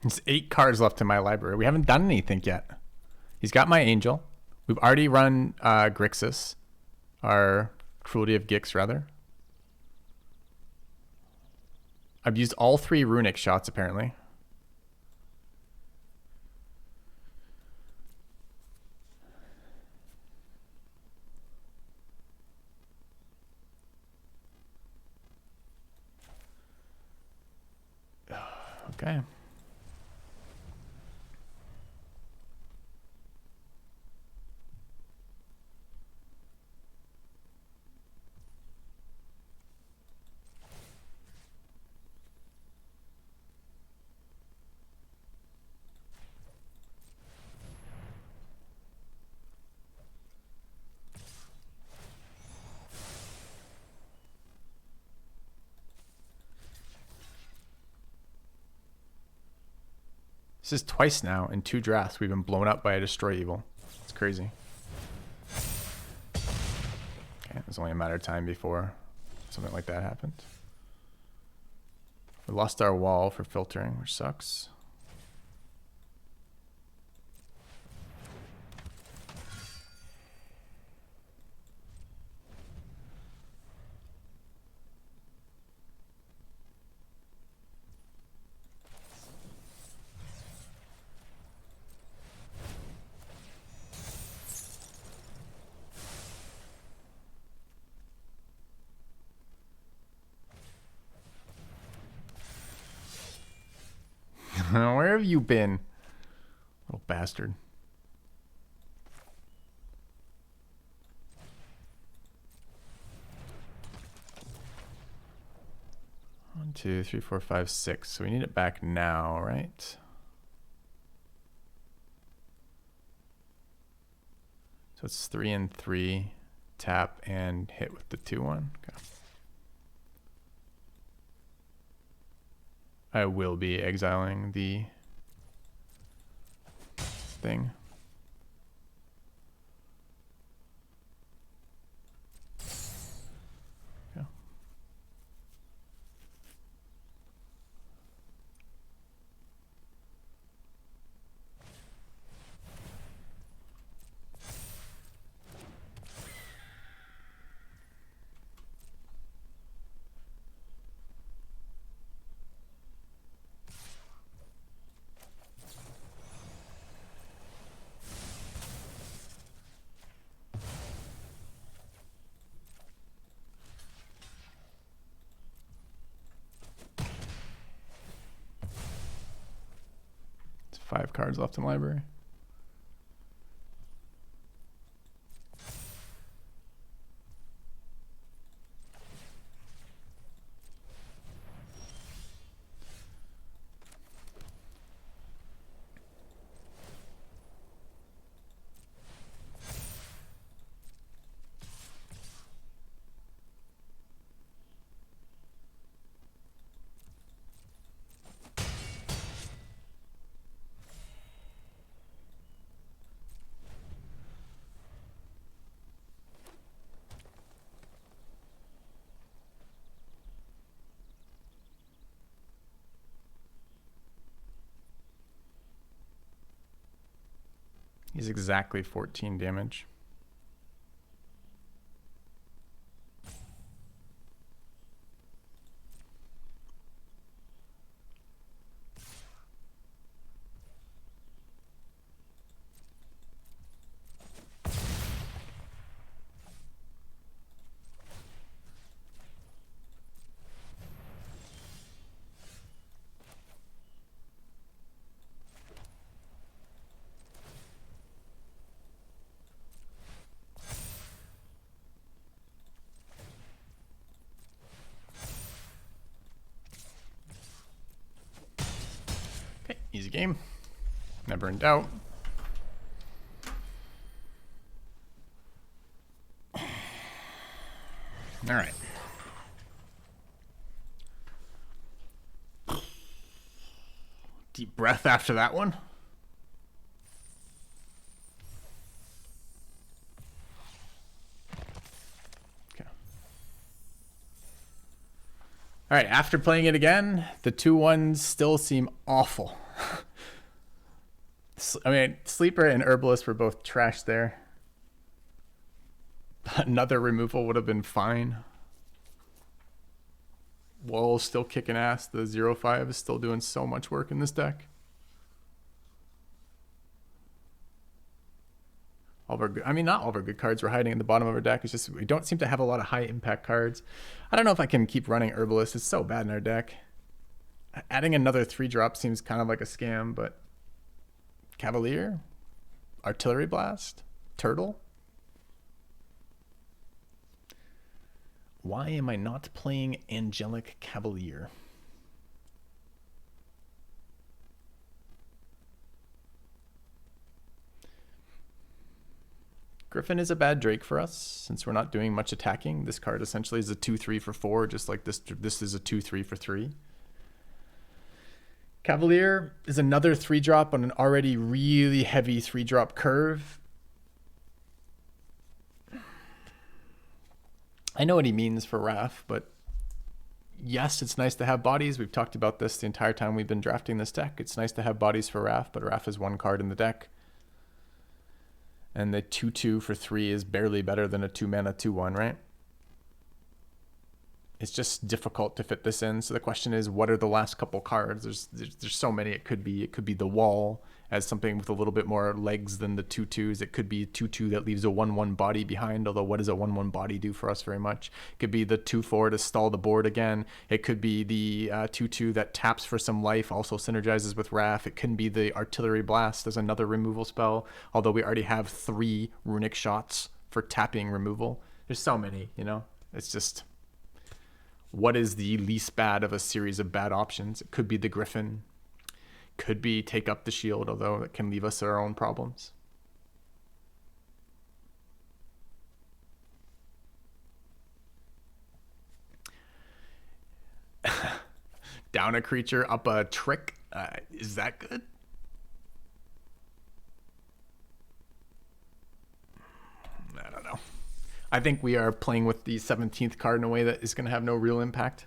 There's 8 cards left in my library. We haven't done anything yet. He's got my Angel. We've already run Grixis. Our Cruelty of Gix, rather. I've used all 3 Runic shots, apparently. Okay. This is twice now in 2 drafts we've been blown up by a Destroy Evil. It's crazy. Okay, it's only a matter of time before something like that happens. We lost our wall for filtering, which sucks. Where have you been? Little bastard. One, 2, 3, 4, 5, 6. So we need it back now, right? So it's 3 and 3. Tap and hit with the 2/1. Okay. I will be exiling the thing. Yeah. It's 5 cards left in the library. He's exactly 14 damage. Okay, easy game. Never in doubt. All right. Deep breath after that one. Okay. All right, after playing it again, the 2-1s still seem awful. I mean, Sleeper and Herbalist were both trash there. Another removal would have been fine. Wall's still kicking ass. The 0-5 is still doing so much work in this deck. All of our good, I mean, not all of our good cards were hiding in the bottom of our deck. It's just we don't seem to have a lot of high impact cards. I don't know if I can keep running Herbalist. It's so bad in our deck. Adding another 3-drop seems kind of like a scam, but Cavalier, Artillery Blast, Turtle. Why am I not playing Angelic Cavalier? Griffin is a bad Drake for us since we're not doing much attacking. This card essentially is a 2-3 for 4, just like this is a 2-3 for 3. Cavalier is another 3-drop on an already really heavy 3-drop curve. I know what he means for Raph, but yes, it's nice to have bodies. We've talked about this the entire time we've been drafting this deck. It's nice to have bodies for Raph, but Raph is one card in the deck. And the 2-2 for 3 is barely better than a 2-mana 2-1, right? It's just difficult to fit this in. So the question is, what are the last couple cards? There's so many. It could be the Wall as something with a little bit more legs than the 2-2s. It could be 2-2 that leaves a 1-1 body behind, although what does a 1-1 body do for us very much? It could be the 2-4 to stall the board again. It could be the 2-2 that taps for some life, also synergizes with Raph. It can be the Artillery Blast as another removal spell, although we already have 3 runic shots for tapping removal. There's so many, you know? It's just, what is the least bad of a series of bad options? It could be the Griffin. Could be Take Up the Shield, although it can leave us our own problems. Down a creature, up a trick. Is that good? I don't know. I think we are playing with the 17th card in a way that is going to have no real impact.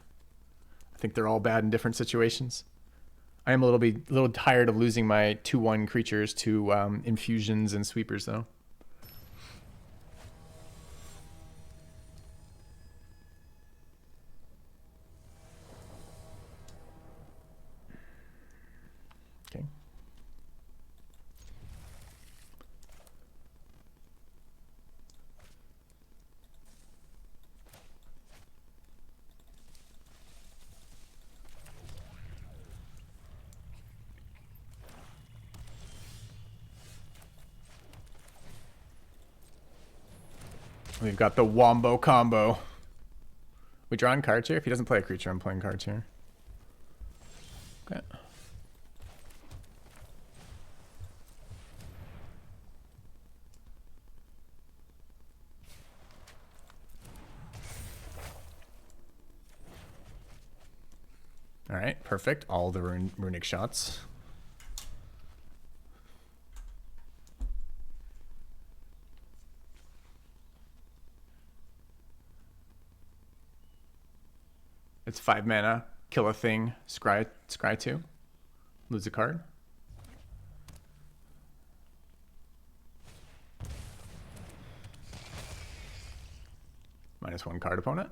I think they're all bad in different situations. I am a little tired of losing my 2-1 creatures to infusions and sweepers, though. Okay. We've got the Wombo combo. We drawing cards here? If he doesn't play a creature, I'm playing cards here. Okay. All right, perfect. All the runic shots. It's 5 mana, kill a thing, scry 2, lose a card. -1 card opponent.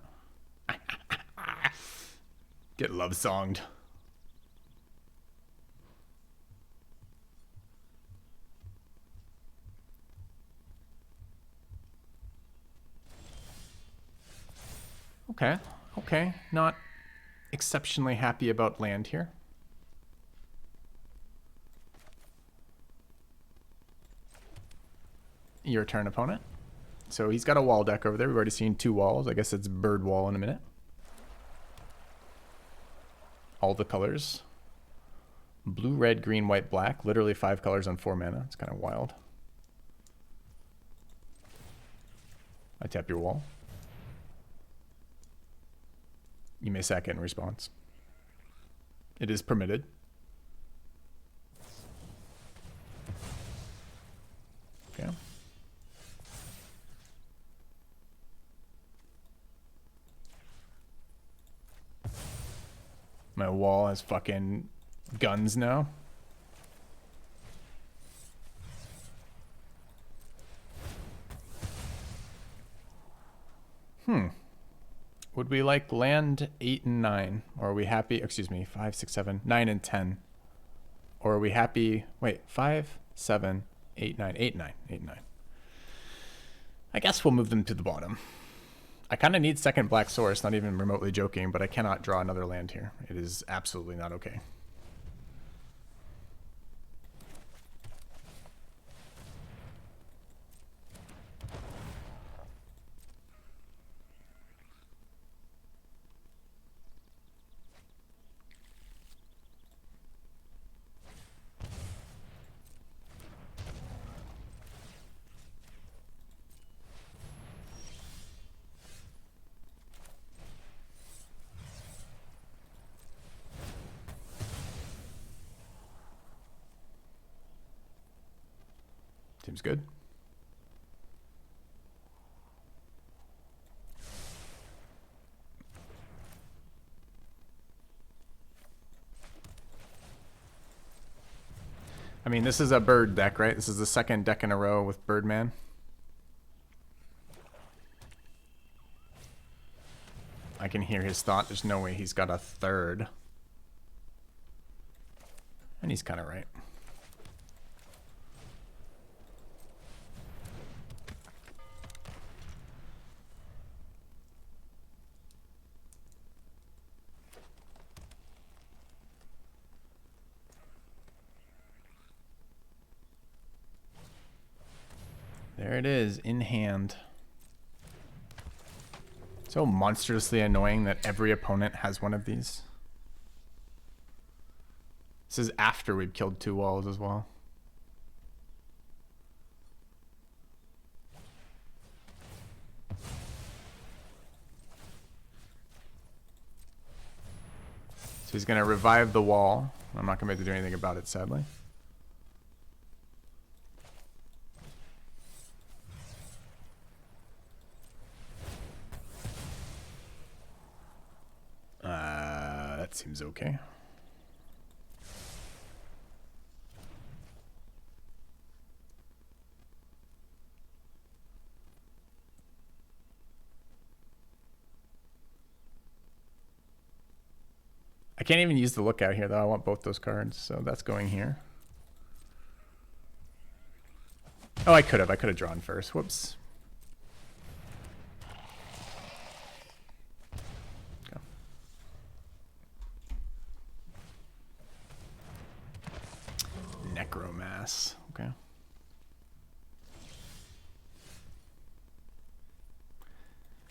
Get love songed. Okay, okay. Not exceptionally happy about land here. Your turn, opponent. So he's got a wall deck over there. We've already seen 2 walls. I guess it's bird wall in a minute. All the colors. Blue, red, green, white, black. Literally 5 colors on 4 mana. It's kind of wild. I tap your wall. You may sack it in response. It is permitted. Okay. My wall has fucking guns now. Would we like land 8 and 9? Or are we happy? Excuse me, 5, 6, 7, 9 and 10. Or are we happy? Wait, 5, 7, 8, 9, 8, 9, 8, 9. I guess we'll move them to the bottom. I kind of need second black source, not even remotely joking, but I cannot draw another land here. It is absolutely not okay. Seems good. I mean, this is a bird deck, right? This is the second deck in a row with Birdman. I can hear his thought. There's no way he's got a third. And he's kind of right. There it is, in hand. So monstrously annoying that every opponent has one of these. This is after we've killed 2 walls as well. So he's going to revive the wall. I'm not going to be able to do anything about it, sadly. That seems okay. I can't even use the lookout here, though. I want both those cards, so that's going here. Oh, I could have. I could have drawn first. Whoops. Necromass. Okay.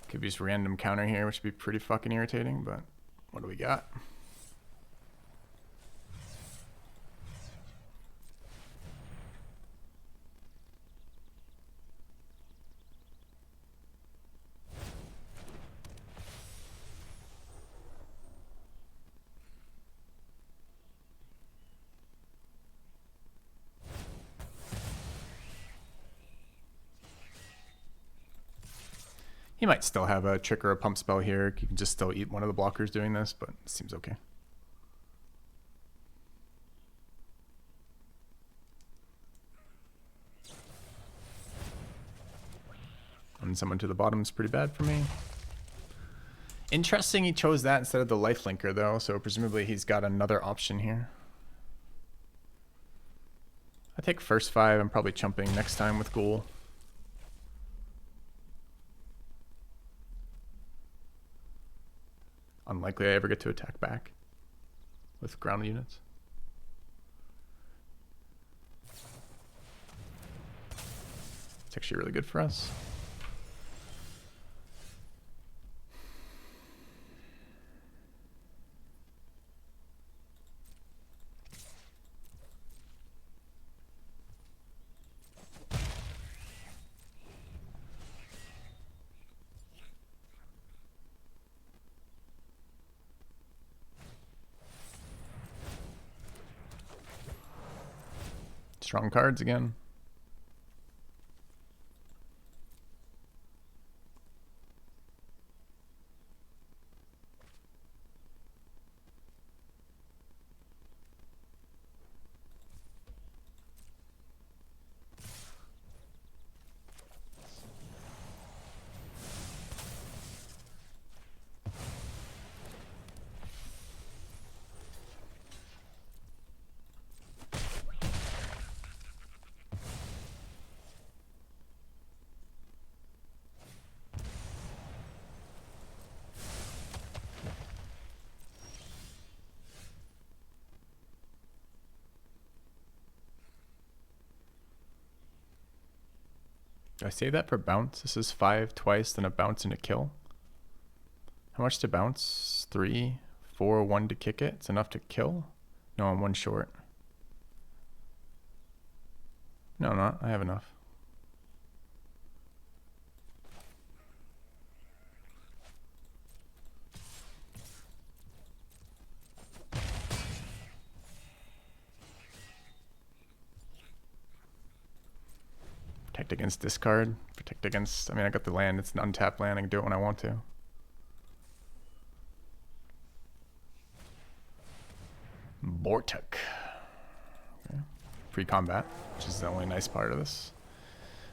Could be just random counter here, which would be pretty fucking irritating, but what do we got? He might still have a trick or a pump spell here. You can just still eat one of the blockers doing this, but it seems okay. And someone to the bottom is pretty bad for me. Interesting he chose that instead of the lifelinker though, so presumably he's got another option here. I take first 5, I'm probably chumping next time with Ghoul. Unlikely I ever get to attack back with ground units. It's actually really good for us. Strong cards again. Do I save that for bounce? This is 5 twice, then a bounce and a kill. How much to bounce? 3, 4, 1 to kick it. It's enough to kill? No, I'm 1 short. No, I'm not. I have enough. Protect against discard. Protect against... I mean, I got the land. It's an untapped land. I can do it when I want to. Bortuk. Okay. Pre-combat, which is the only nice part of this.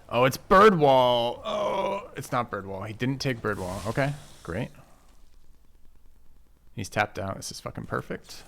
Oh, it's Birdwall. Oh, it's not Birdwall. He didn't take Birdwall. Okay, great. He's tapped out. This is fucking perfect.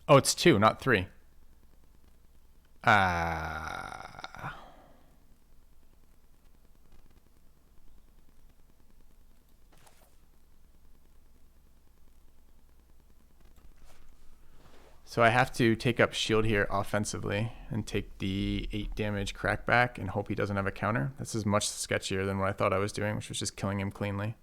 Oh, it's 2, not 3. So I have to take up shield here offensively and take the 8 damage crackback and hope he doesn't have a counter. This is much sketchier than what I thought I was doing, which was just killing him cleanly.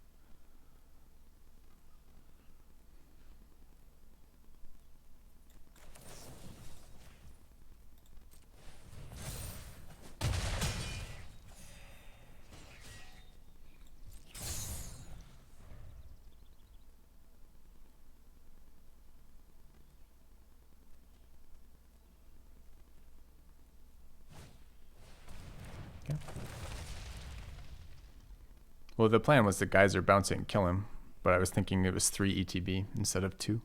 Well, the plan was the guys are bouncing and kill him, but I was thinking it was 3 ETB instead of 2.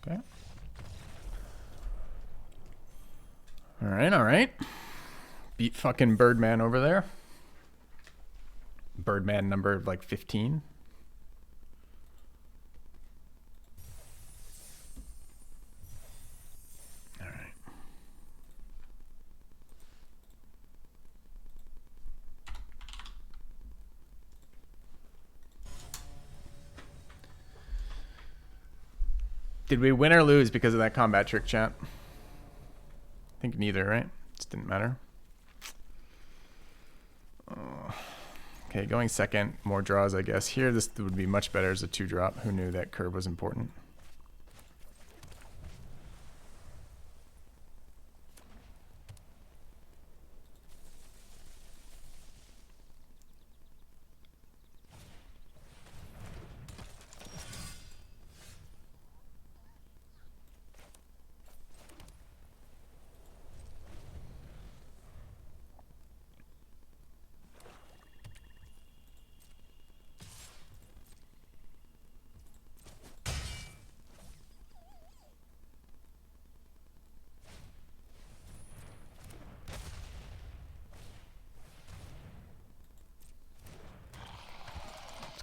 Okay. All right. Beat fucking Birdman over there. Birdman number like 15. All right. Did we win or lose because of that combat trick, chat? I think neither, right? Just didn't matter. Okay, going second, more draws, I guess. Here, this would be much better as a 2-drop. Who knew that curve was important?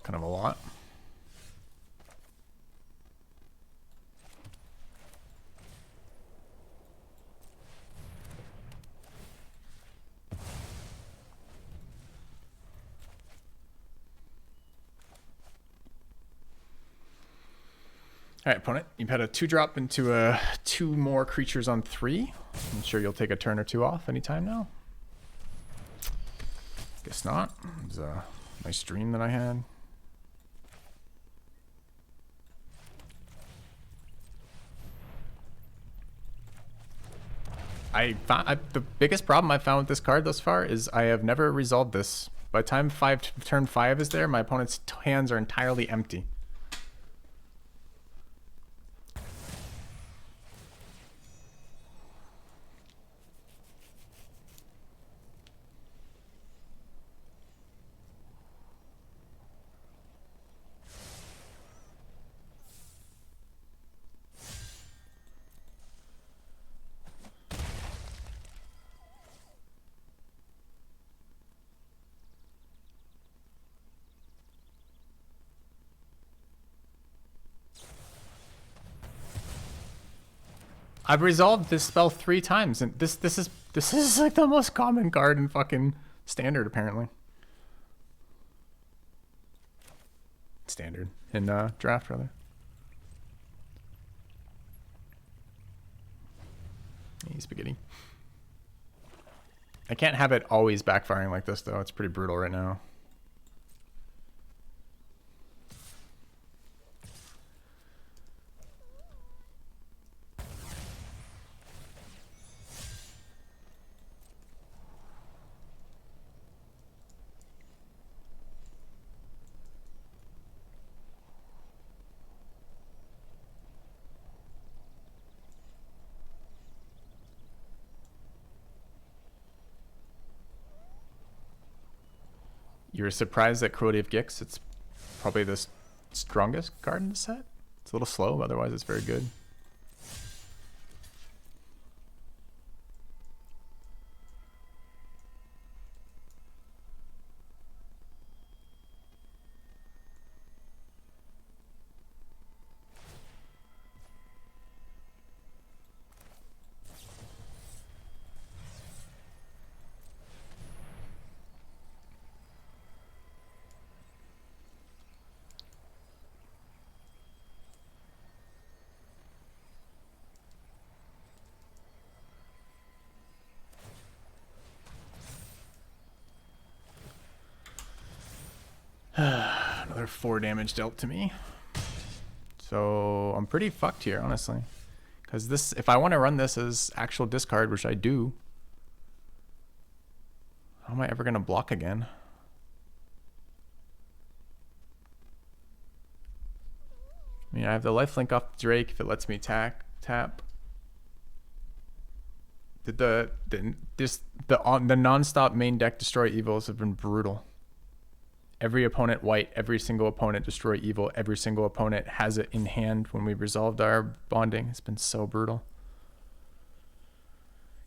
Kind of a lot. All right, opponent, you've had a 2-drop into a 2 more creatures on 3. I'm sure you'll take a turn or 2 off anytime now. Guess not. It was a nice dream that I had. The biggest problem I've found with this card thus far is I have never resolved this. By the time turn 5 is there, my opponent's hands are entirely empty. I've resolved this spell 3 times, and this is like the most common card in fucking standard, apparently. Standard in draft, rather. Hey, spaghetti. I can't have it always backfiring like this, though. It's pretty brutal right now. You're surprised at Cruelty of Gix. It's probably the strongest card in the set. It's a little slow, but otherwise it's very good. Another 4 damage dealt to me. So I'm pretty fucked here, honestly. Because this, if I want to run this as actual discard, which I do, how am I ever going to block again? I mean, I have the lifelink off Drake if it lets me tap. The non-stop main deck destroy evils have been brutal. Every opponent white, every single opponent destroy evil, every single opponent has it in hand when we resolved our bonding. It's been so brutal.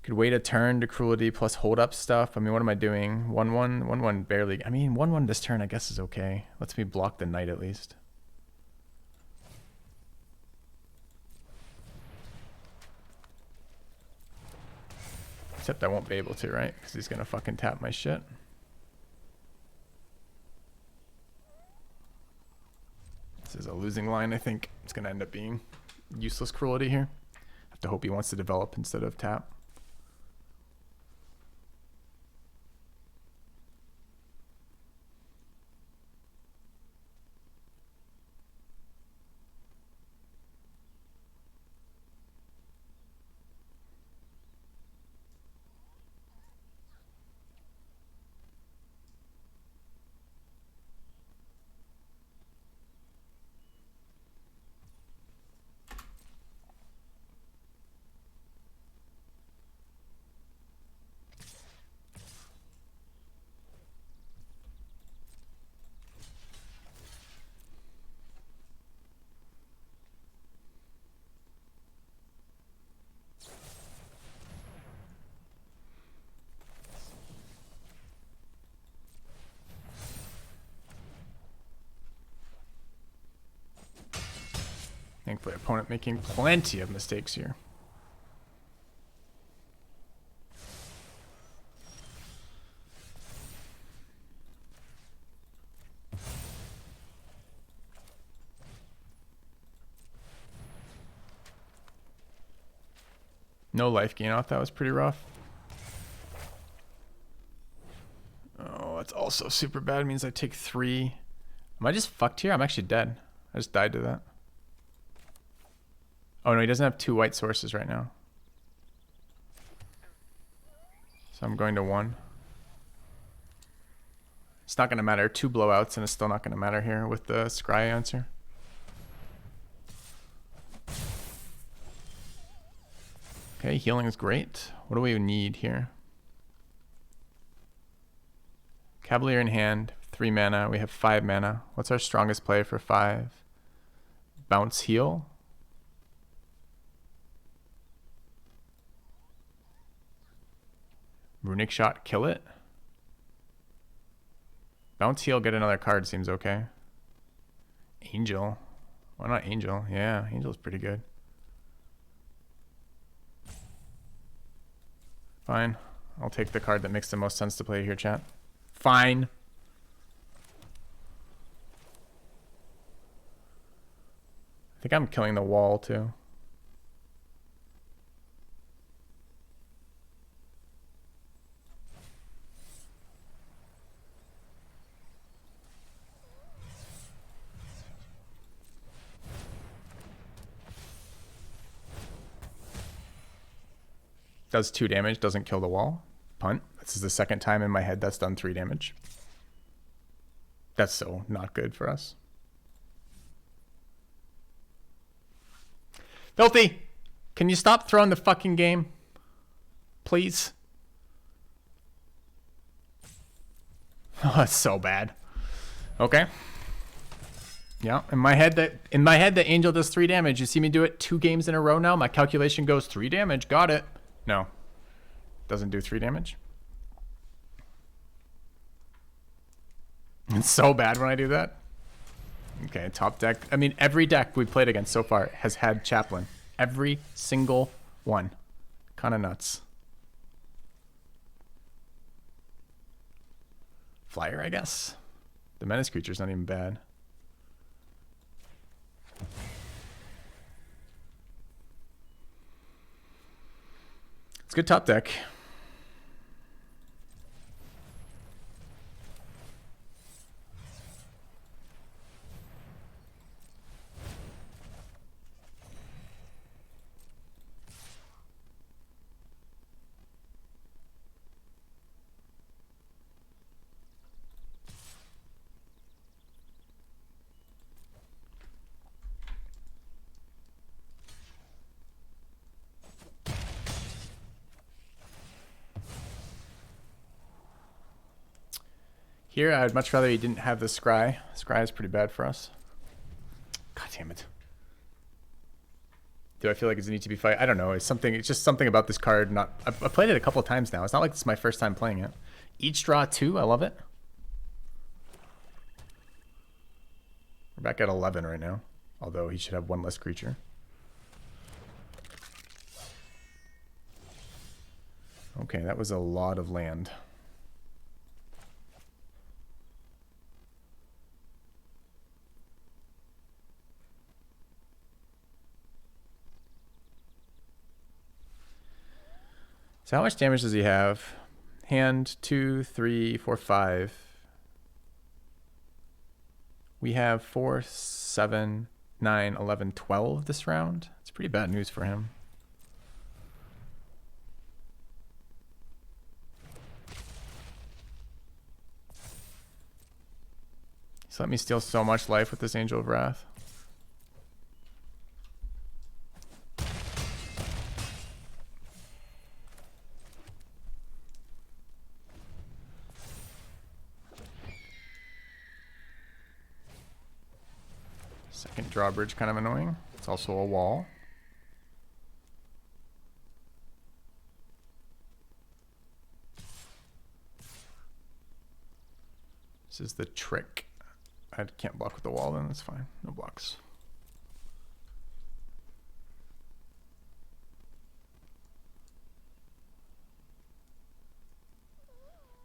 Could wait a turn to cruelty plus hold up stuff. I mean, what am I doing? 1-1, 1-1 barely. I mean, 1-1 this turn I guess is okay. Lets me block the knight at least. Except I won't be able to, right? Because he's gonna fucking tap my shit. This is a losing line, I think it's gonna end up being. useless cruelty here. Have to hope he wants to develop instead of tap. Thankfully, opponent making plenty of mistakes here. No life gain off. That was pretty rough. Oh, that's also super bad. It means I take 3. Am I just fucked here? I'm actually dead. I just died to that. Oh no, he doesn't have 2 white sources right now. So I'm going to 1. It's not going to matter. 2 blowouts and it's still not going to matter here with the scry answer. Okay, healing is great. What do we need here? Cavalier in hand, 3 mana. We have 5 mana. What's our strongest play for 5? Bounce heal. Runic shot, kill it. Bounce heal, get another card seems okay. Angel. Why not Angel? Yeah, Angel's pretty good. Fine. I'll take the card that makes the most sense to play here, chat. Fine. I think I'm killing the wall too. Does 2 damage, doesn't kill the wall. Punt. This is the second time in my head that's done 3 damage. That's so not good for us. Filthy! Can you stop throwing the fucking game? Please? Oh, that's so bad. Okay. Yeah, in my head the Angel does 3 damage. You see me do it 2 games in a row now? My calculation goes 3 damage. Got it. No. Doesn't do 3 damage. It's so bad when I do that. Okay, top deck. I mean, every deck we played against so far has had Chaplain. Every single one. Kind of nuts. Flyer, I guess. The menace creature's not even bad. It's good top deck. Here, I'd much rather he didn't have the scry. Scry is pretty bad for us. God damn it. Do I feel like it needs to be fight? I don't know. It's just something about this card. I've played it a couple of times now. It's not like this is my first time playing it. Each draw 2. I love it. We're back at 11 right now. Although he should have 1 less creature. Okay, that was a lot of land. So how much damage does he have? Hand 2, 3, 4, 5. We have 4, 7, 9, 11, 12 this round. It's pretty bad news for him. He's let me steal so much life with this Angel of Wrath. Second drawbridge, kind of annoying. It's also a wall. This is the trick. I can't block with the wall then, that's fine. No blocks.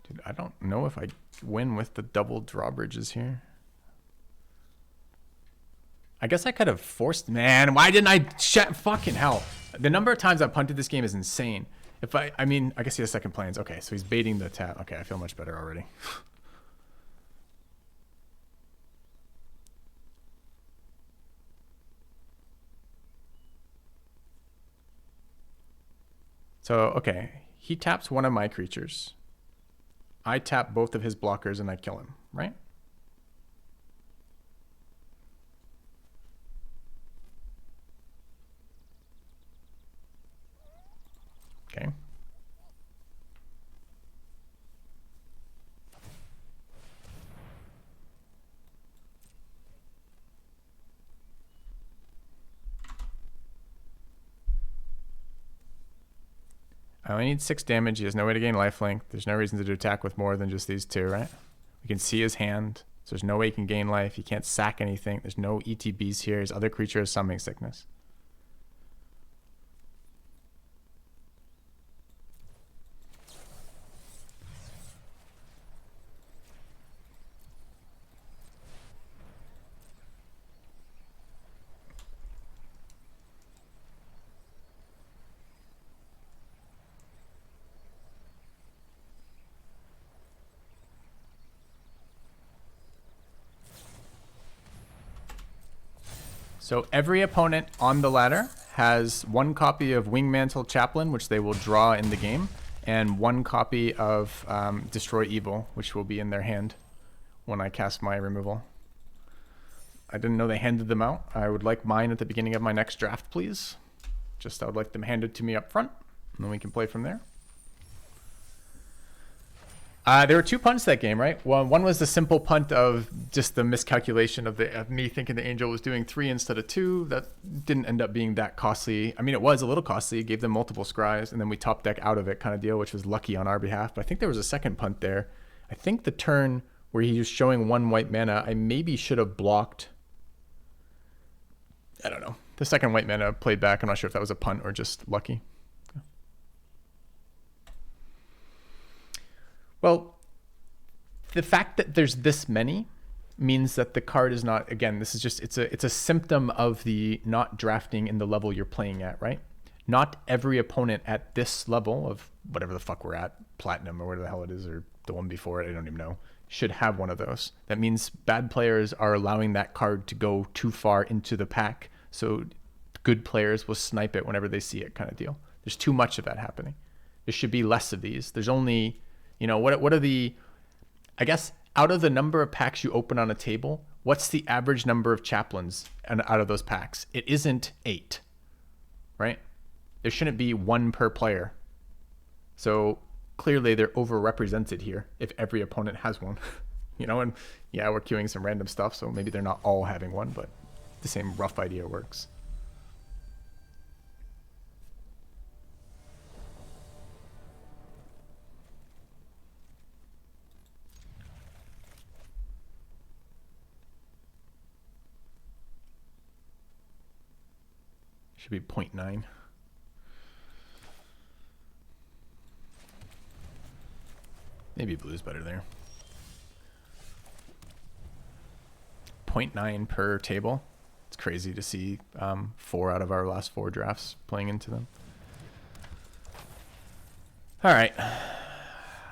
Dude, I don't know if I win with the double drawbridges here. I guess I could have forced, man, why didn't I fucking hell. The number of times I've punted this game is insane. If I mean, I guess he has second planes. Okay, so he's baiting the tap. Okay, I feel much better already. So, okay, he taps one of my creatures. I tap both of his blockers and I kill him, right? Okay. I only need 6 damage. He has no way to gain lifelink. There's no reason to attack with more than just these two, right? We can see his hand. So there's no way he can gain life. He can't sack anything. There's no ETBs here. His other creature has Summoning Sickness. So every opponent on the ladder has 1 copy of Wingmantle Chaplain, which they will draw in the game, and 1 copy of Destroy Evil, which will be in their hand when I cast my removal. I didn't know they handed them out. I would like mine at the beginning of my next draft, please. I would like them handed to me up front, and then we can play from there. There were 2 punts that game, right? One was the simple punt of just the miscalculation of me thinking the Angel was doing 3 instead of 2. That didn't end up being that costly. I mean, it was a little costly. It gave them multiple scries, and then we top deck out of it kind of deal, which was lucky on our behalf. But I think there was a second punt there. I think the turn where he was showing 1 white mana, I maybe should have blocked. I don't know. The second white mana played back. I'm not sure if that was a punt or just lucky. Well, the fact that there's this many means that the card is not, again, this is just, it's a symptom of the not drafting in the level you're playing at, right? Not every opponent at this level of whatever the fuck we're at, platinum or whatever the hell it is, or the one before it, I don't even know, should have one of those. That means bad players are allowing that card to go too far into the pack, so good players will snipe it whenever they see it, kind of deal. There's too much of that happening. There should be less of these. There's only, you know, what are the, I guess, out of the number of packs you open on a table, what's the average number of chaplains out of those packs? It isn't 8, right? There shouldn't be 1 per player. So clearly they're overrepresented here if every opponent has one. You know, and yeah, we're queuing some random stuff, so maybe they're not all having one, but the same rough idea works. Should be 0.9. Maybe blue's better there. 0.9 per table. It's crazy to see 4 out of our last 4 drafts playing into them. All right.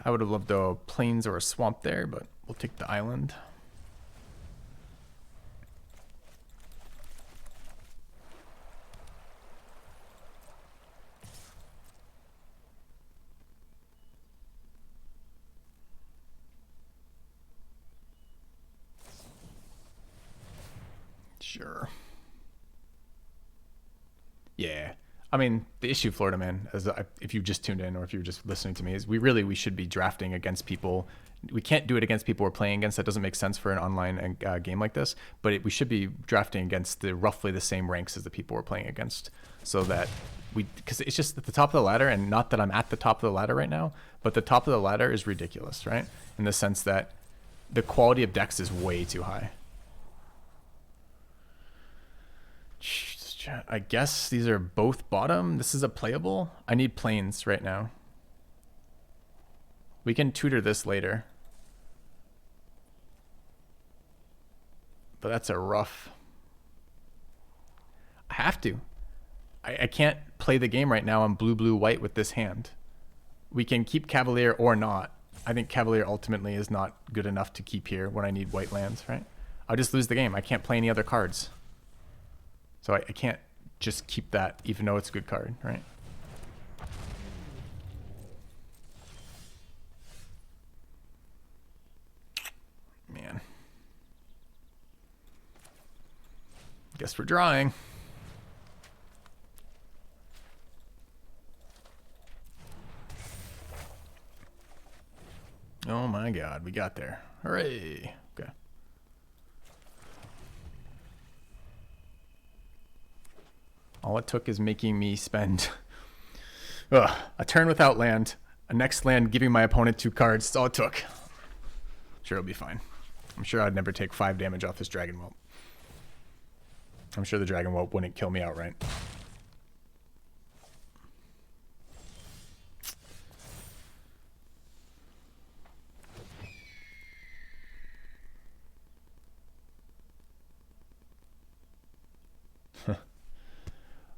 I would have loved a plains or a swamp there, but we'll take the island. Sure. Yeah. I mean, the issue, Florida man, if you just tuned in or if you're just listening to me, is we should be drafting against people. We can't do it against people we're playing against. That doesn't make sense for an online game like this. But we should be drafting against roughly the same ranks as the people we're playing against, so that because it's just at the top of the ladder, and not that I'm at the top of the ladder right now, but the top of the ladder is ridiculous, right? In the sense that the quality of decks is way too high. I guess these are both bottom. This is a playable. I need plains right now. We can tutor this later. But that's a rough. I have to. I can't play the game right now on blue, blue, white with this hand. We can keep Cavalier or not. I think Cavalier ultimately is not good enough to keep here when I need white lands, right? I'll just lose the game. I can't play any other cards. So I can't just keep that even though it's a good card, right? Man. Guess we're drawing. Oh my god, we got there. Hooray. Okay. All it took is making me spend a turn without land, a next land giving my opponent 2 cards. That's all it took. Sure, it'll be fine. I'm sure I'd never take 5 damage off this Dragon Whelp. I'm sure the Dragon Whelp wouldn't kill me outright.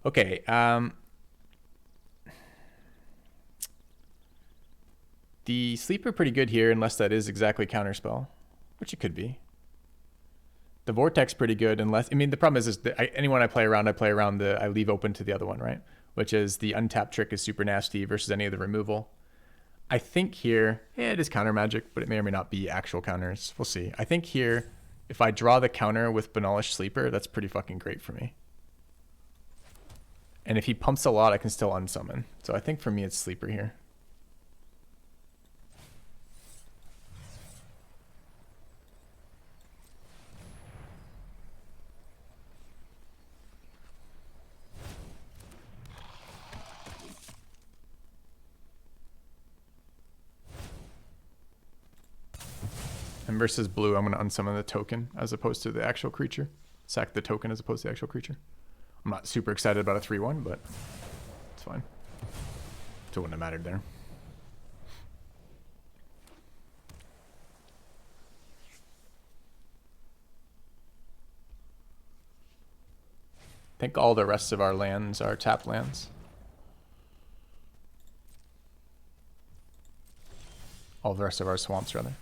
Okay, the sleeper pretty good here, unless that is exactly counterspell, which it could be. The vortex pretty good, unless the problem is anyone I play around I leave open to the other one, right? Which is the untapped trick is super nasty versus any of the removal. I think here, it is counter magic, but it may or may not be actual counters. We'll see. I think here, if I draw the counter with Banalish Sleeper, that's pretty fucking great for me. And if he pumps a lot, I can still unsummon. So I think for me, it's sleeper here. And versus blue, I'm going to unsummon the token as opposed to the actual creature. Sack the token as opposed to the actual creature. I'm not super excited about a 3-1, but it's fine. It wouldn't have mattered there. I think all the rest of our lands are tap lands. All the rest of our swamps, rather.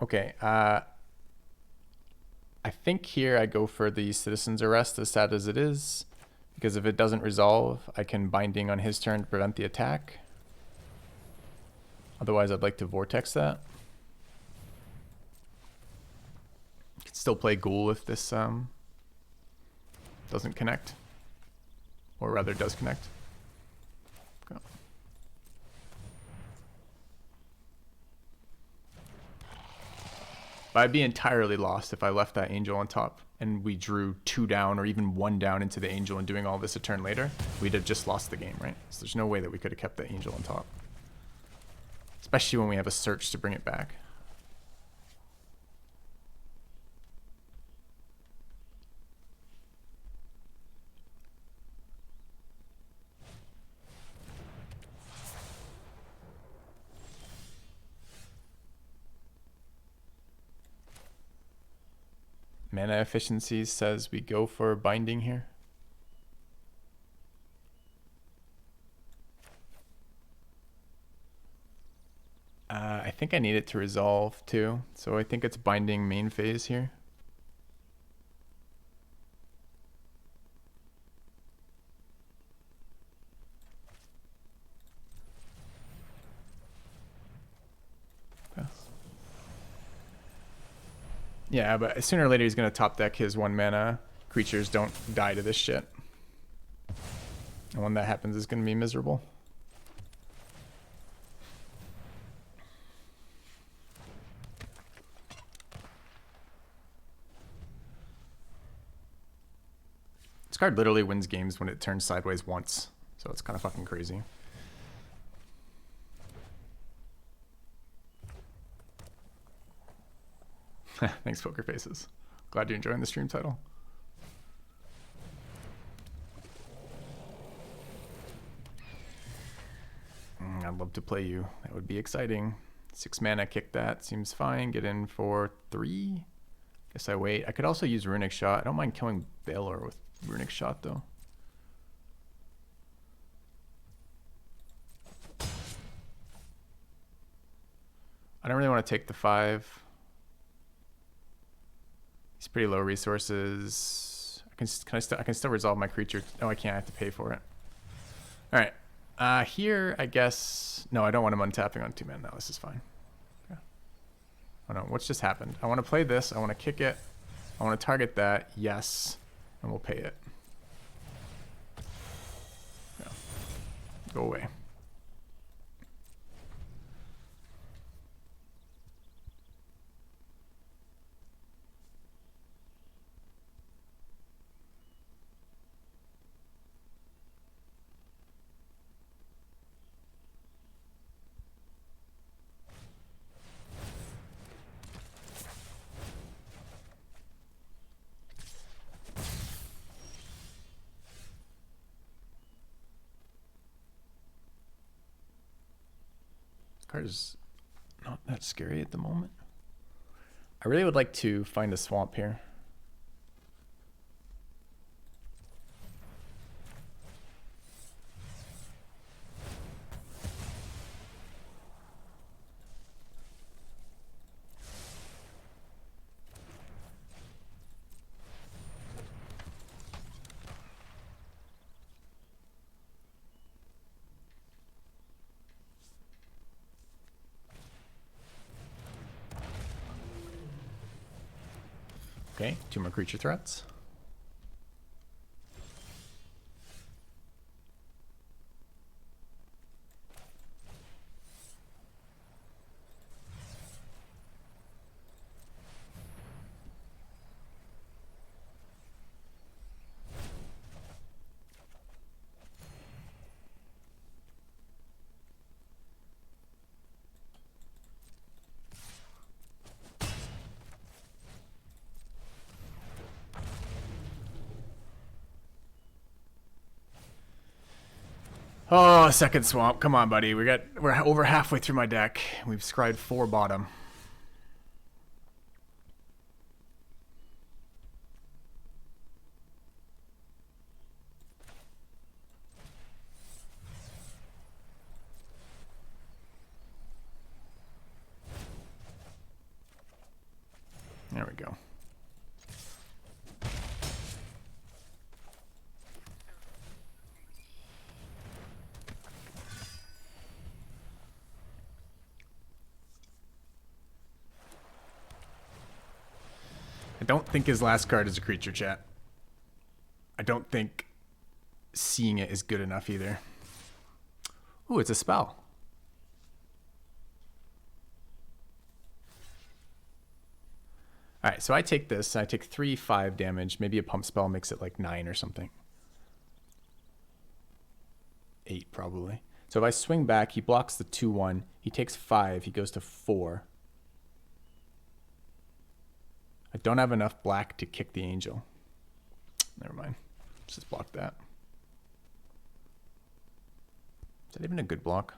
Okay, I think here I go for the Citizen's Arrest, as sad as it is, because if it doesn't resolve, I can Binding on his turn to prevent the attack. Otherwise, I'd like to Vortex that. You can still play Ghoul if this doesn't connect, or rather does connect. Go. But I'd be entirely lost if I left that Angel on top and we drew 2 down or even 1 down into the Angel and doing all this a turn later. We'd have just lost the game, right? So there's no way that we could have kept the Angel on top. Especially when we have a search to bring it back. Mana efficiency says we go for Binding here. think I need it to resolve too. So I think it's binding main phase here. Okay. Yeah, but sooner or later he's gonna top deck his 1 mana creatures. Don't die to this shit. And when that happens, it's gonna be miserable. This card literally wins games when it turns sideways once, so it's kind of fucking crazy. Thanks, Poker Faces. Glad you're enjoying the stream title. I'd love to play you. That would be exciting. 6 mana, kick that. Seems fine. Get in for 3. Guess I wait. I could also use Runic Shot. I don't mind killing Baylor with Runic Shot, though. I don't really want to take the 5. He's pretty low resources. I can still resolve my creature. Oh, I can't. I have to pay for it. All right. Here, I guess. No, I don't want him untapping on 2 mana. No, this is fine. Okay. Oh no, what's just happened? I want to play this. I want to kick it. I want to target that. Yes, and we'll pay it. No. Go away. Card is not that scary at the moment. I really would like to find a swamp here. Okay, 2 more creature threats. Oh, second swamp. Come on, buddy. We're over halfway through my deck. We've scryed 4 bottom. There we go. I don't think his last card is a creature, chat. I don't think seeing it is good enough either. Ooh, it's a spell. All right, so I take this. I take 3/5 damage. Maybe a pump spell makes it like 9 or something. 8 probably. So if I swing back, he blocks the 2/1. He takes 5. He goes to 4. I don't have enough black to kick the angel. Never mind. Let's just block that. Is that even a good block?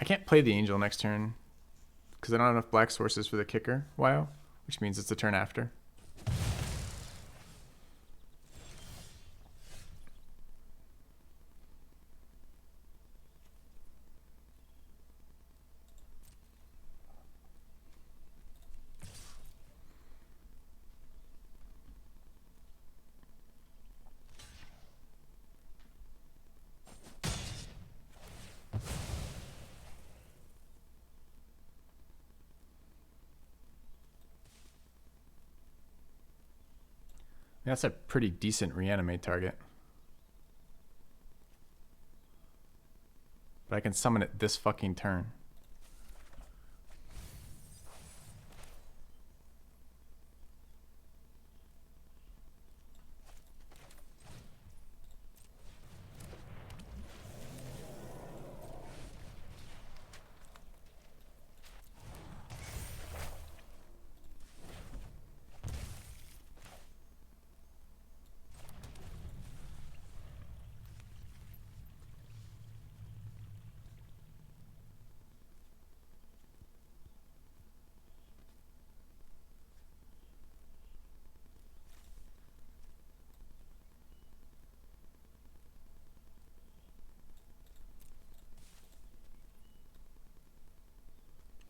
I can't play the angel next turn because I don't have enough black sources for the kicker, wow, which means it's the turn after. That's a pretty decent reanimate target. But I can summon it this fucking turn.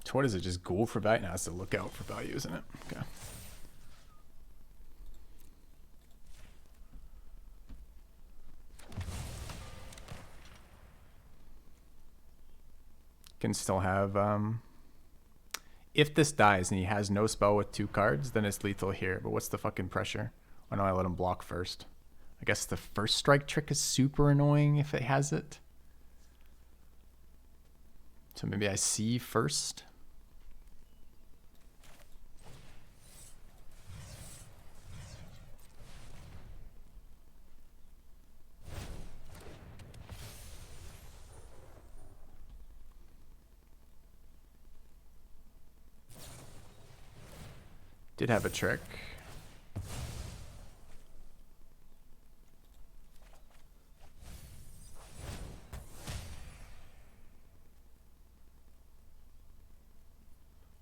So what is it? Just goal for value? Now it's a lookout for value, isn't it? Okay. Can still have if this dies and he has no spell with 2 cards, then it's lethal here. But what's the fucking pressure? Why don't I let him block first? I guess the first strike trick is super annoying if it has it. So maybe I see first. Did have a trick.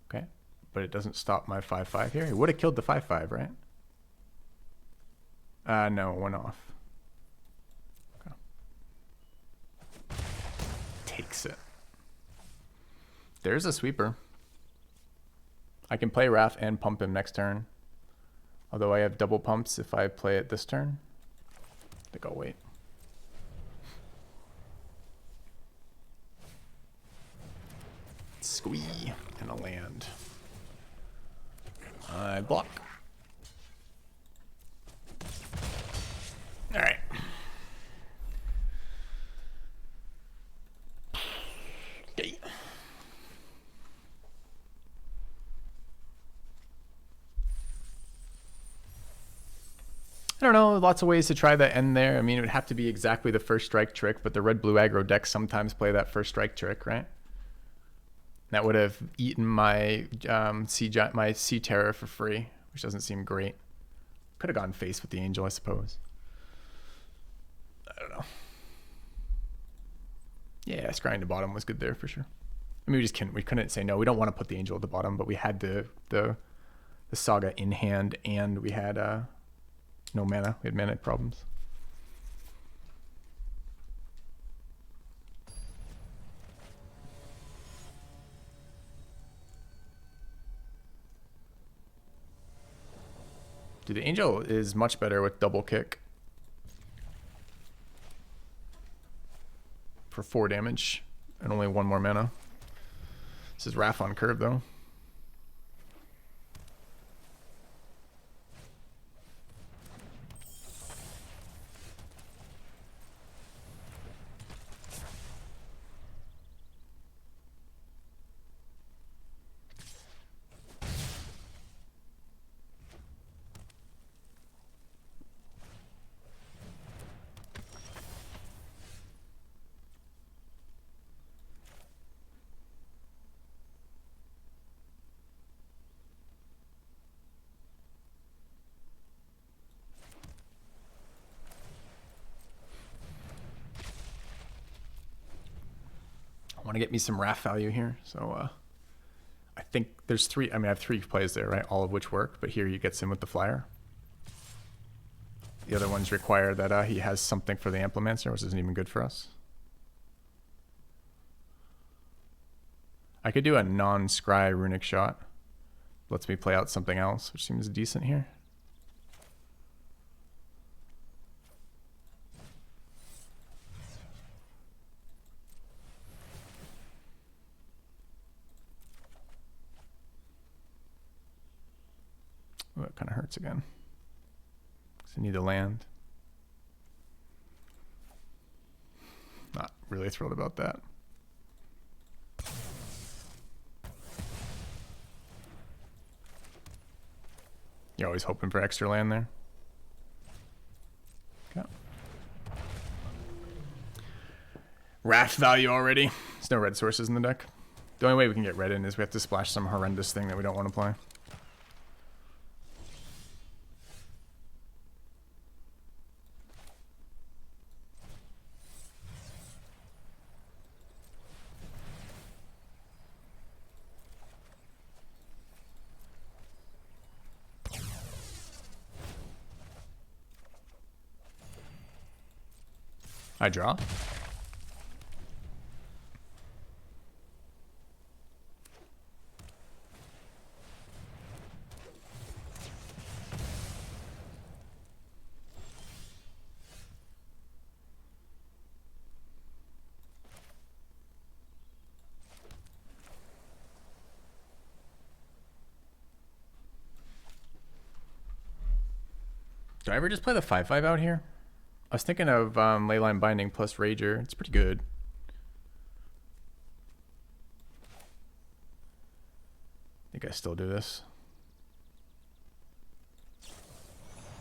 Okay, but it doesn't stop my 5/5 here. He would have killed the 5/5, right? No, one off. Okay. Takes it. There's a sweeper. I can play Raph and pump him next turn. Although I have double pumps if I play it this turn. I think I'll wait. Squee and a land. I block. All right. Okay. I don't know, lots of ways to try the end there. I mean, it would have to be exactly the first strike trick, but the red-blue aggro decks sometimes play that first strike trick, right? That would have eaten my Sea Terror for free, which doesn't seem great. Could have gone face with the angel, I suppose. I don't know. Yeah, scrying to bottom was good there for sure. I mean, we couldn't say no. We don't want to put the angel at the bottom, but we had the saga in hand, and we had no mana. We had mana problems. Dude, the angel is much better with double kick. For 4 damage and only 1 more mana. This is Raph on curve though. want to get me some RAF value here. So I think there's three. I mean, I have 3 plays there, right? All of which work, but here he gets in with the flyer. The other ones require that he has something for the Implementor, which isn't even good for us. I could do a non-scry runic shot. Lets me play out something else, which seems decent here. Oh, it kind of hurts again. Because I need to land. Not really thrilled about that. You're always hoping for extra land there. Okay. Wrath value already. There's no red sources in the deck. The only way we can get red in is we have to splash some horrendous thing that we don't want to play. I draw. Do I ever just play the 5/5 out here? I was thinking of Leyline Binding plus Rager. It's pretty good. I think I still do this.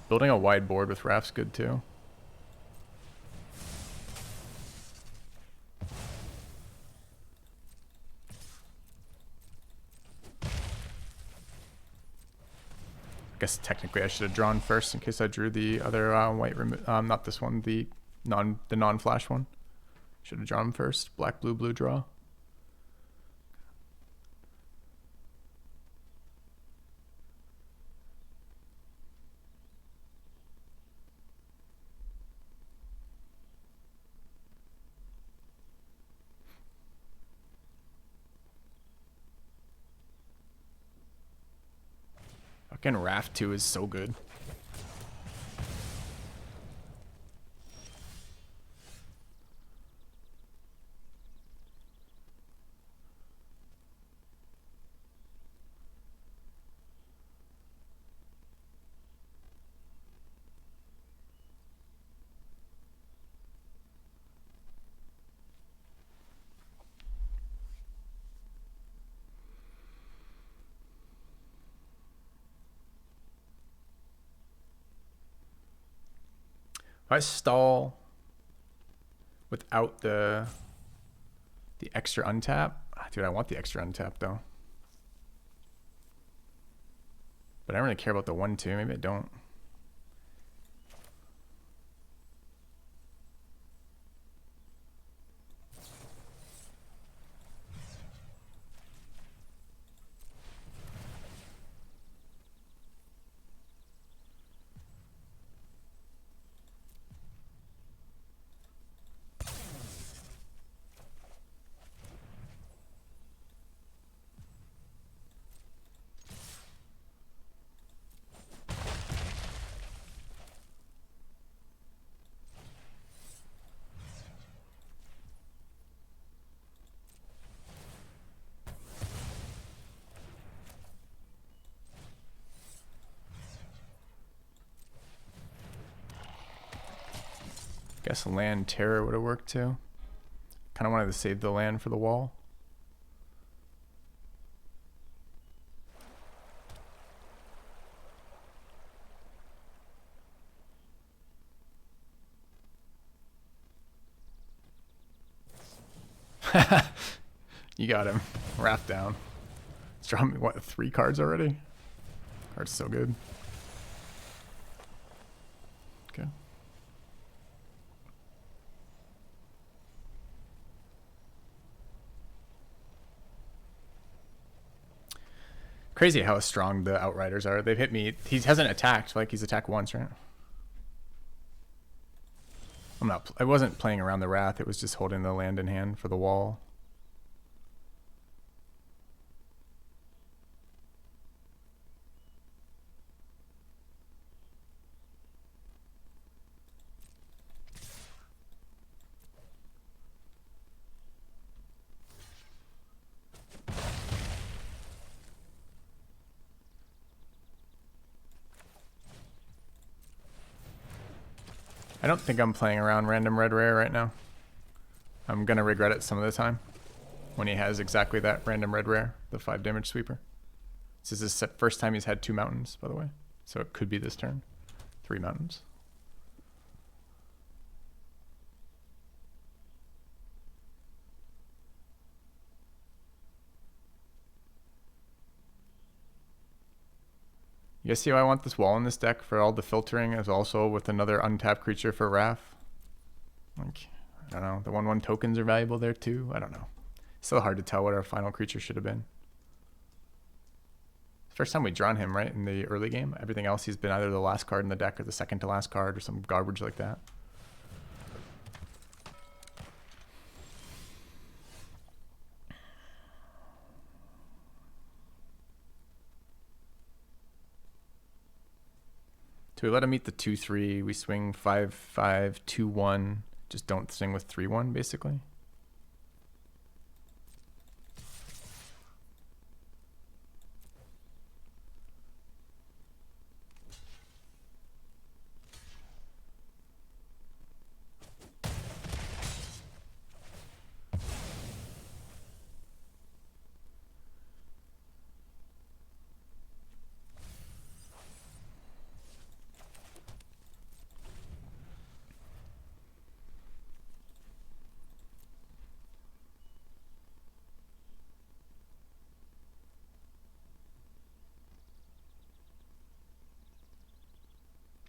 Building a wide board with Raft's good too. I guess technically I should have drawn first in case I drew the other white not this one, the non-flash one. Should have drawn first. Black, blue, blue draw. Fucking Raft 2 is so good. If I stall without the extra untap, dude, I want the extra untap though. But I don't really care about the 1/2. Maybe I don't. Guess land terror would have worked too. Kind of wanted to save the land for the wall. You got him. Wrath down. It's drawn me, what, 3 cards already? Card's so good. Okay. Crazy how strong the Outriders are. They've hit me. He hasn't attacked. Like, he's attacked once, right? I wasn't playing around the Wrath. It was just holding the land in hand for the wall. I don't think I'm playing around random red rare right now. I'm gonna regret it some of the time when he has exactly that random red rare, the 5 damage sweeper. This is his first time he's had 2 mountains, by the way. So it could be this turn. 3 mountains. You guys see how I want this wall in this deck for all the filtering, as also with another untapped creature for Wrath? Like, I don't know. The 1/1 tokens are valuable there too. I don't know. It's so hard to tell what our final creature should have been. First time we drawn him, right, in the early game. Everything else, he's been either the last card in the deck or the second to last card or some garbage like that. Do we let him eat the 2/3? We swing 5/5, 2/1. Just don't swing with 3/1, basically.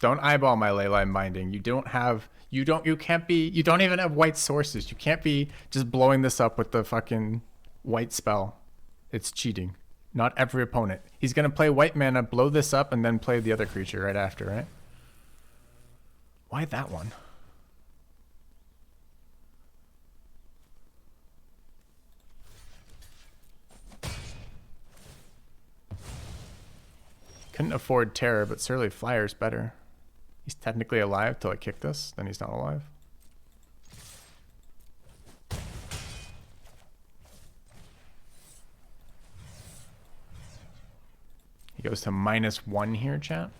Don't eyeball my Leyline Binding. You don't even have white sources. You can't be just blowing this up with the fucking white spell. It's cheating. Not every opponent. He's going to play white mana, blow this up, and then play the other creature right after, right? Why that one? Couldn't afford Terror, but Surly Flyer's better. He's technically alive till I kick this, then he's not alive. He goes to -1 here, chat.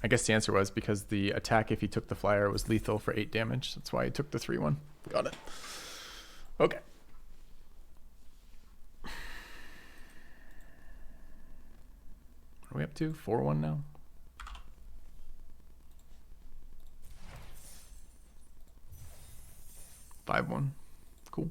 I guess the answer was because the attack, if he took the flyer, was lethal for 8 damage. That's why he took the 3/1. Got it. Okay. What are we up to? 4/1 now? Five one. Cool.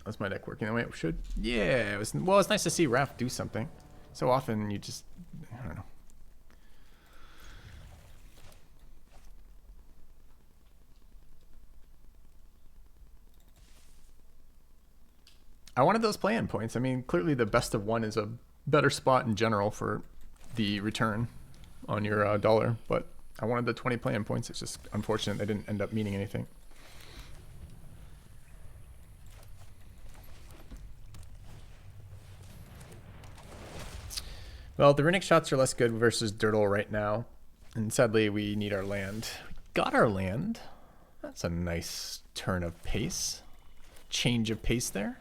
That's my deck working the way it should. Yeah, it was. Well, it's nice to see Raph do something. So often you just, I don't know. I wanted those play-in points. I mean, clearly the best of one is a better spot in general for the return on your dollar, but I wanted the 20 play-in points. It's just unfortunate they didn't end up meaning anything. Well, the runic shots are less good versus Dirtle right now, and sadly we need our land. We got our land. That's a nice turn of pace. Change of pace there.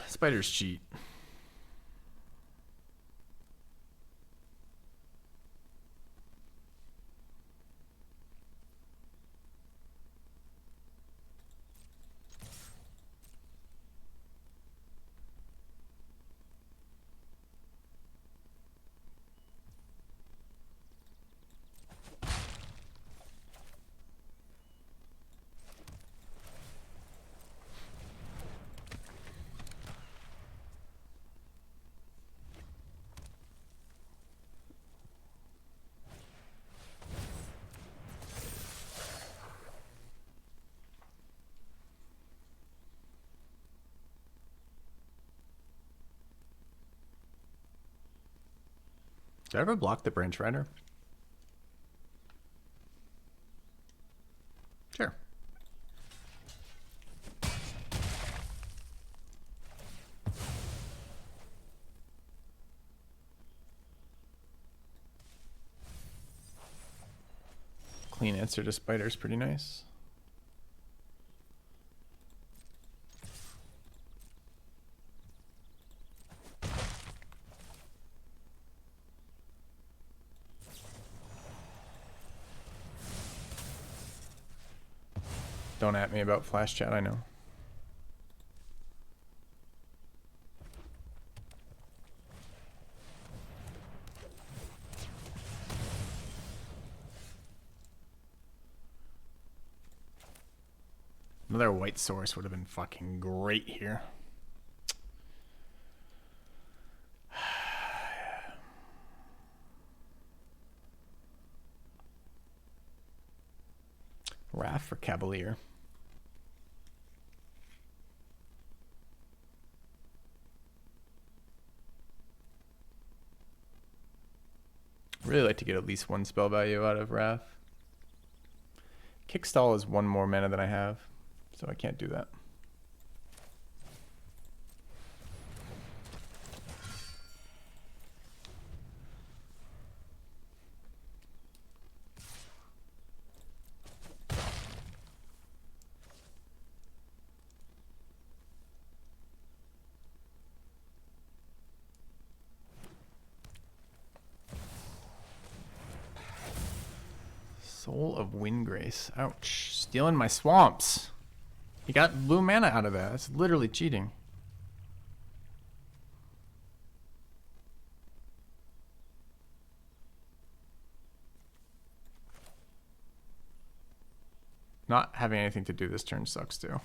Spiders cheat. Did I ever block the branch rider? Sure. Clean answer to spider is pretty nice. Don't at me about flash chat, I know. Another white source would have been fucking great here. Wrath for Cavalier. Really like to get at least one spell value out of Wrath. Kickstall is one more mana than I have, so I can't do that. Soul of Windgrace. Ouch. Stealing my swamps. He got blue mana out of that. That's literally cheating. Not having anything to do this turn sucks too.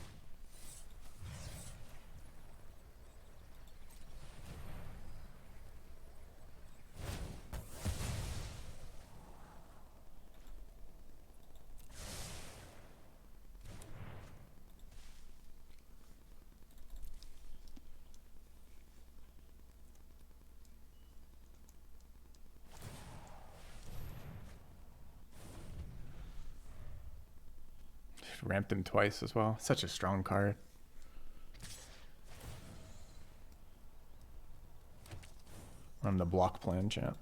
Ramped him twice as well. Such a strong card. On the block plan, chat.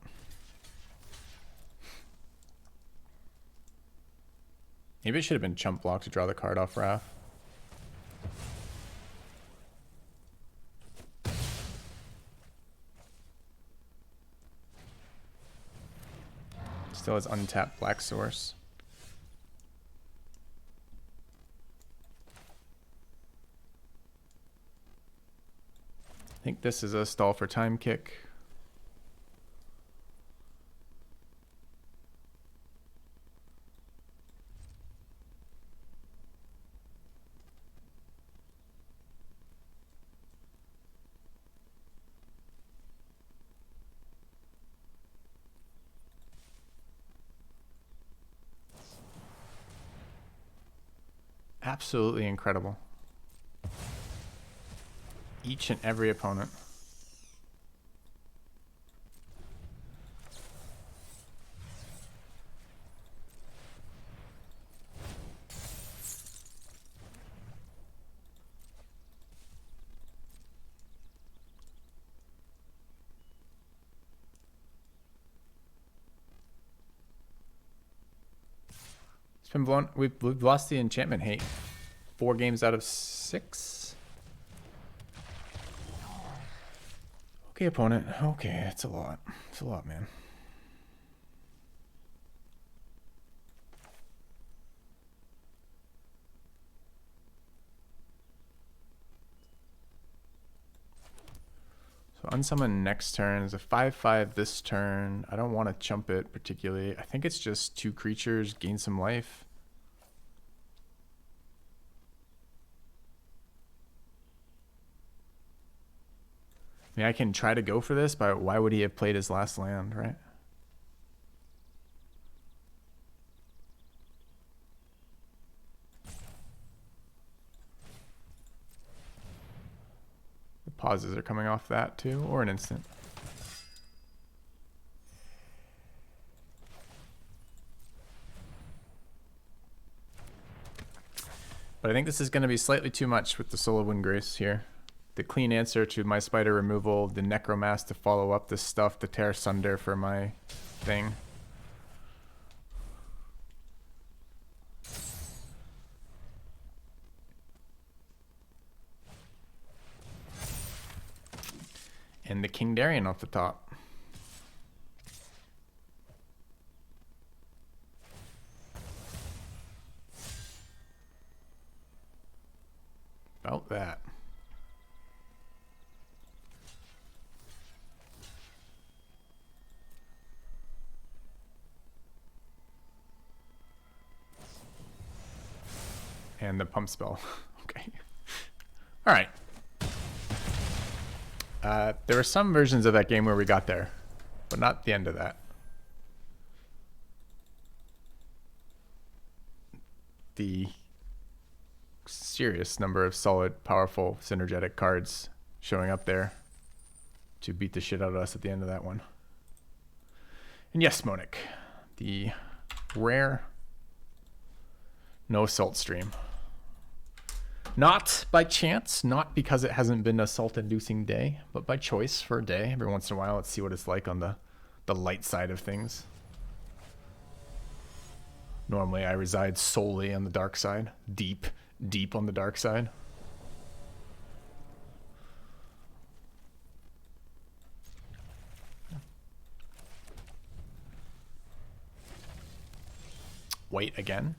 Maybe it should have been chump block to draw the card off Wrath. Still has untapped black source. I think this is a stall for time kick. Absolutely incredible. Each and every opponent. It's been blown. We've lost the enchantment hate. 4 games out of 6. Okay, opponent. Okay, it's a lot. It's a lot, man. So unsummon next turn is a 5/5 this turn. I don't want to chump it particularly. I think it's just 2 creatures, gain some life. I mean, I can try to go for this, but why would he have played his last land, right? The pauses are coming off that too, or an instant. But I think this is going to be slightly too much with the Soul of Windgrace here. The clean answer to my spider removal, the Necromass to follow up this stuff, the Tear Sunder for my thing. And the King Darien off the top. About that. And the pump spell. Okay. All right. There were some versions of that game where we got there, but not the end of that. The serious number of solid, powerful, synergetic cards showing up there to beat the shit out of us at the end of that one. And yes, Monic, the rare no salt stream. Not by chance, not because it hasn't been a salt-inducing day, but by choice for a day. Every once in a while, let's see what it's like on the light side of things. Normally, I reside solely on the dark side. Deep, deep on the dark side. White again.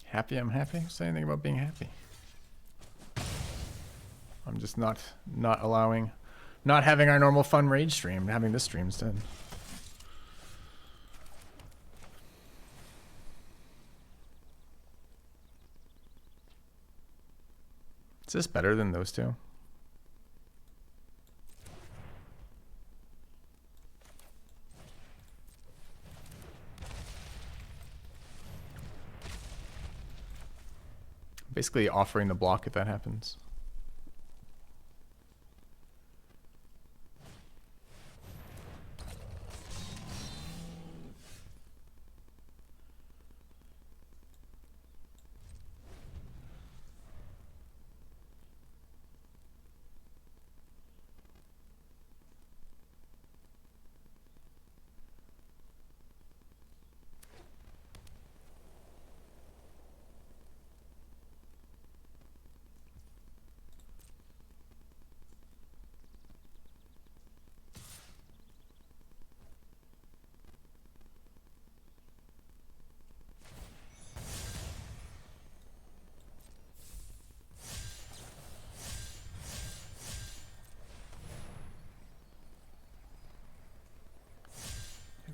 Happy I'm happy? Say anything about being happy. I'm just not allowing, not having our normal fun rage stream, having this stream instead. Is this better than those two? Basically offering the block if that happens.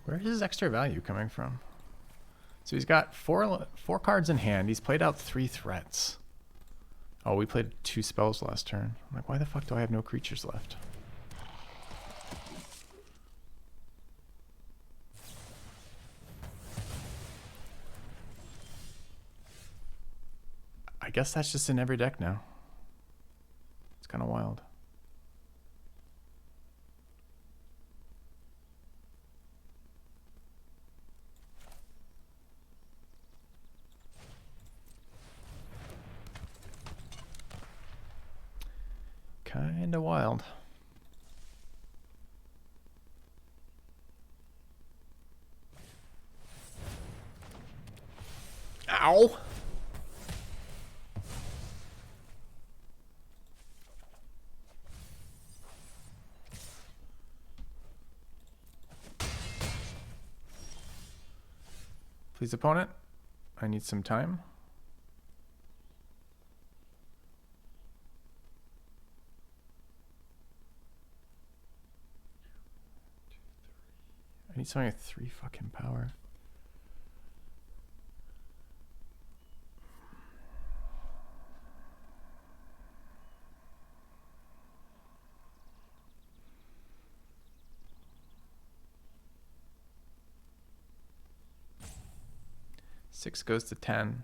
Where is his extra value coming from? So he's got four cards in hand. He's played out 3 threats. Oh, we played 2 spells last turn. I'm like, why the fuck do I have no creatures left? I guess that's just in every deck now. It's kind of wild. Kinda wild. Ow! Please, opponent. I need some time. I need something with 3 fucking power. Six goes to 10.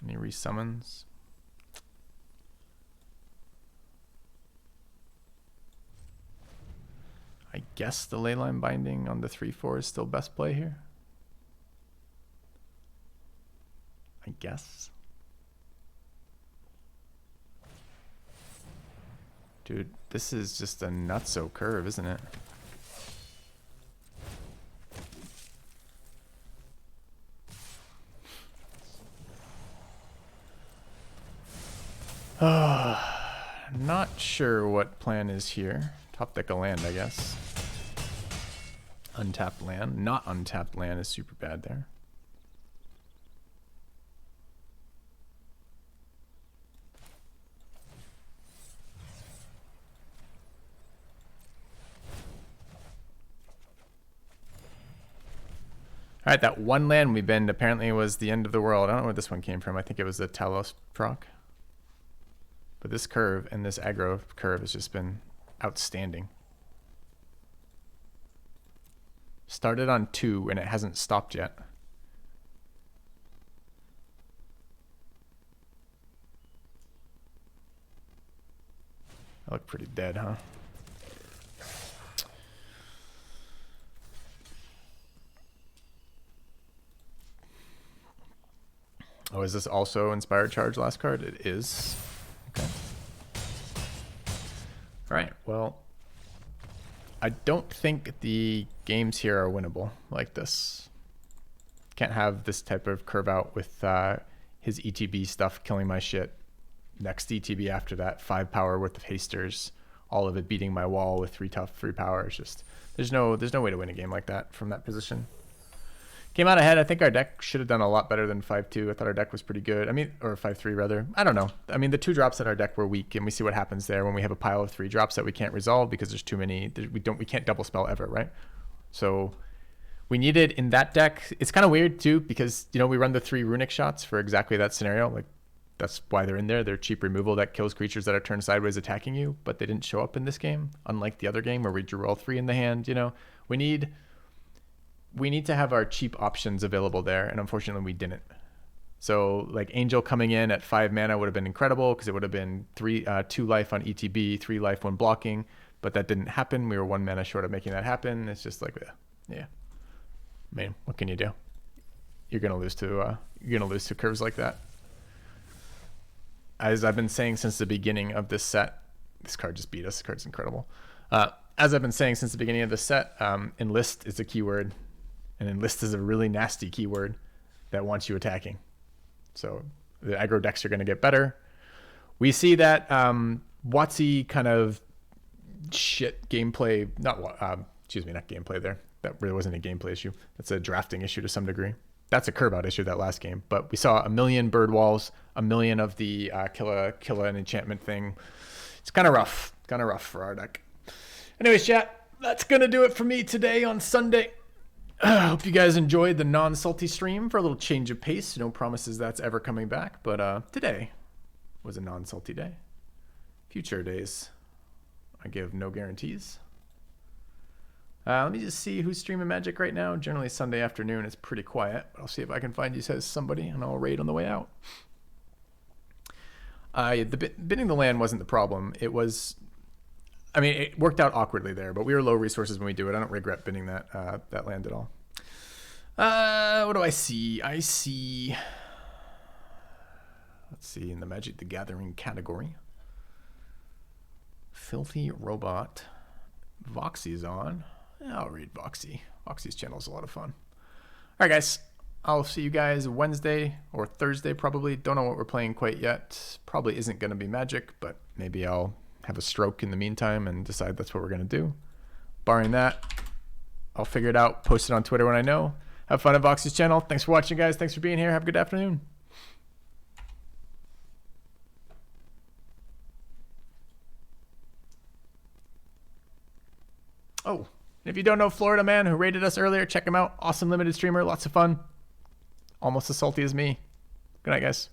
And he resummons. I guess the Leyline Binding on the 3/4 is still best play here. I guess. Dude, this is just a nutso curve, isn't it? Not sure what plan is here. Top deck a land, I guess. Untapped land. Not untapped land is super bad there. All right, that one land we bend apparently was the end of the world. I don't know where this one came from. I think it was the Talos proc. But this curve and this aggro curve has just been outstanding. Started on 2 and it hasn't stopped yet. I look pretty dead, huh? Oh, is this also Inspired Charge last card? It is. Okay. All right, well, I don't think the games here are winnable like this. Can't have this type of curve out with his ETB stuff killing my shit. Next ETB after that, 5 power worth of hasters, all of it beating my wall with 3 tough, 3 power. It's just, there's no way to win a game like that from that position. Came out ahead. I think our deck should have done a lot better than 5-2. I thought our deck was pretty good. I mean, or 5-3 rather. I don't know. I mean, the 2 drops at our deck were weak, and we see what happens there when we have a pile of 3 drops that we can't resolve because there's too many. We can't double spell ever, right? So we needed in that deck. It's kind of weird too because we run the 3 runic shots for exactly that scenario. Like that's why they're in there. They're cheap removal that kills creatures that are turned sideways attacking you, but they didn't show up in this game. Unlike the other game where we drew all 3 in the hand. We need to have our cheap options available there, and unfortunately we didn't. So like Angel coming in at 5 mana would have been incredible because it would have been 2 life on ETB, 3 life when blocking, but that didn't happen. We were 1 mana short of making that happen. It's just like, yeah. Man, what can you do? You're gonna lose to curves like that. As I've been saying since the beginning of this set, this card just beat us. This card's incredible. As I've been saying since the beginning of the set, enlist is a keyword. And enlist is a really nasty keyword that wants you attacking. So the aggro decks are going to get better. We see that WotC kind of shit gameplay, not gameplay there. That really wasn't a gameplay issue. That's a drafting issue to some degree. That's a curve out issue that last game. But we saw 1 million bird walls, 1 million of the killa and enchantment thing. It's kind of rough for our deck. Anyways, chat, that's going to do it for me today on Sunday. I hope you guys enjoyed the non-salty stream for a little change of pace. No promises that's ever coming back, but today was a non-salty day. Future days, I give no guarantees. Let me just see who's streaming Magic right now. Generally Sunday afternoon it's pretty quiet, but I'll see if I can find you says somebody and I'll raid on the way out. Bidding the land wasn't the problem. It worked out awkwardly there, but we were low resources when we do it. I don't regret bidding that land at all. What do I see? I see, let's see, in the Magic the Gathering category, FilthyRobot. Voxy's on. Yeah, I'll read Voxy. Voxy's channel is a lot of fun. All right, guys. I'll see you guys Wednesday or Thursday probably. Don't know what we're playing quite yet. Probably isn't going to be Magic, but maybe I'll have a stroke in the meantime and decide that's what we're going to do. Barring that, I'll figure it out, post it on Twitter when I know. Have Have fun at Vox's channel. Thanks for watching, guys. Thanks for being here. Have a good afternoon. Oh, if you don't know Florida Man who rated us earlier, check him out. Awesome limited streamer. Lots of fun. Almost as salty as me. Good night, guys.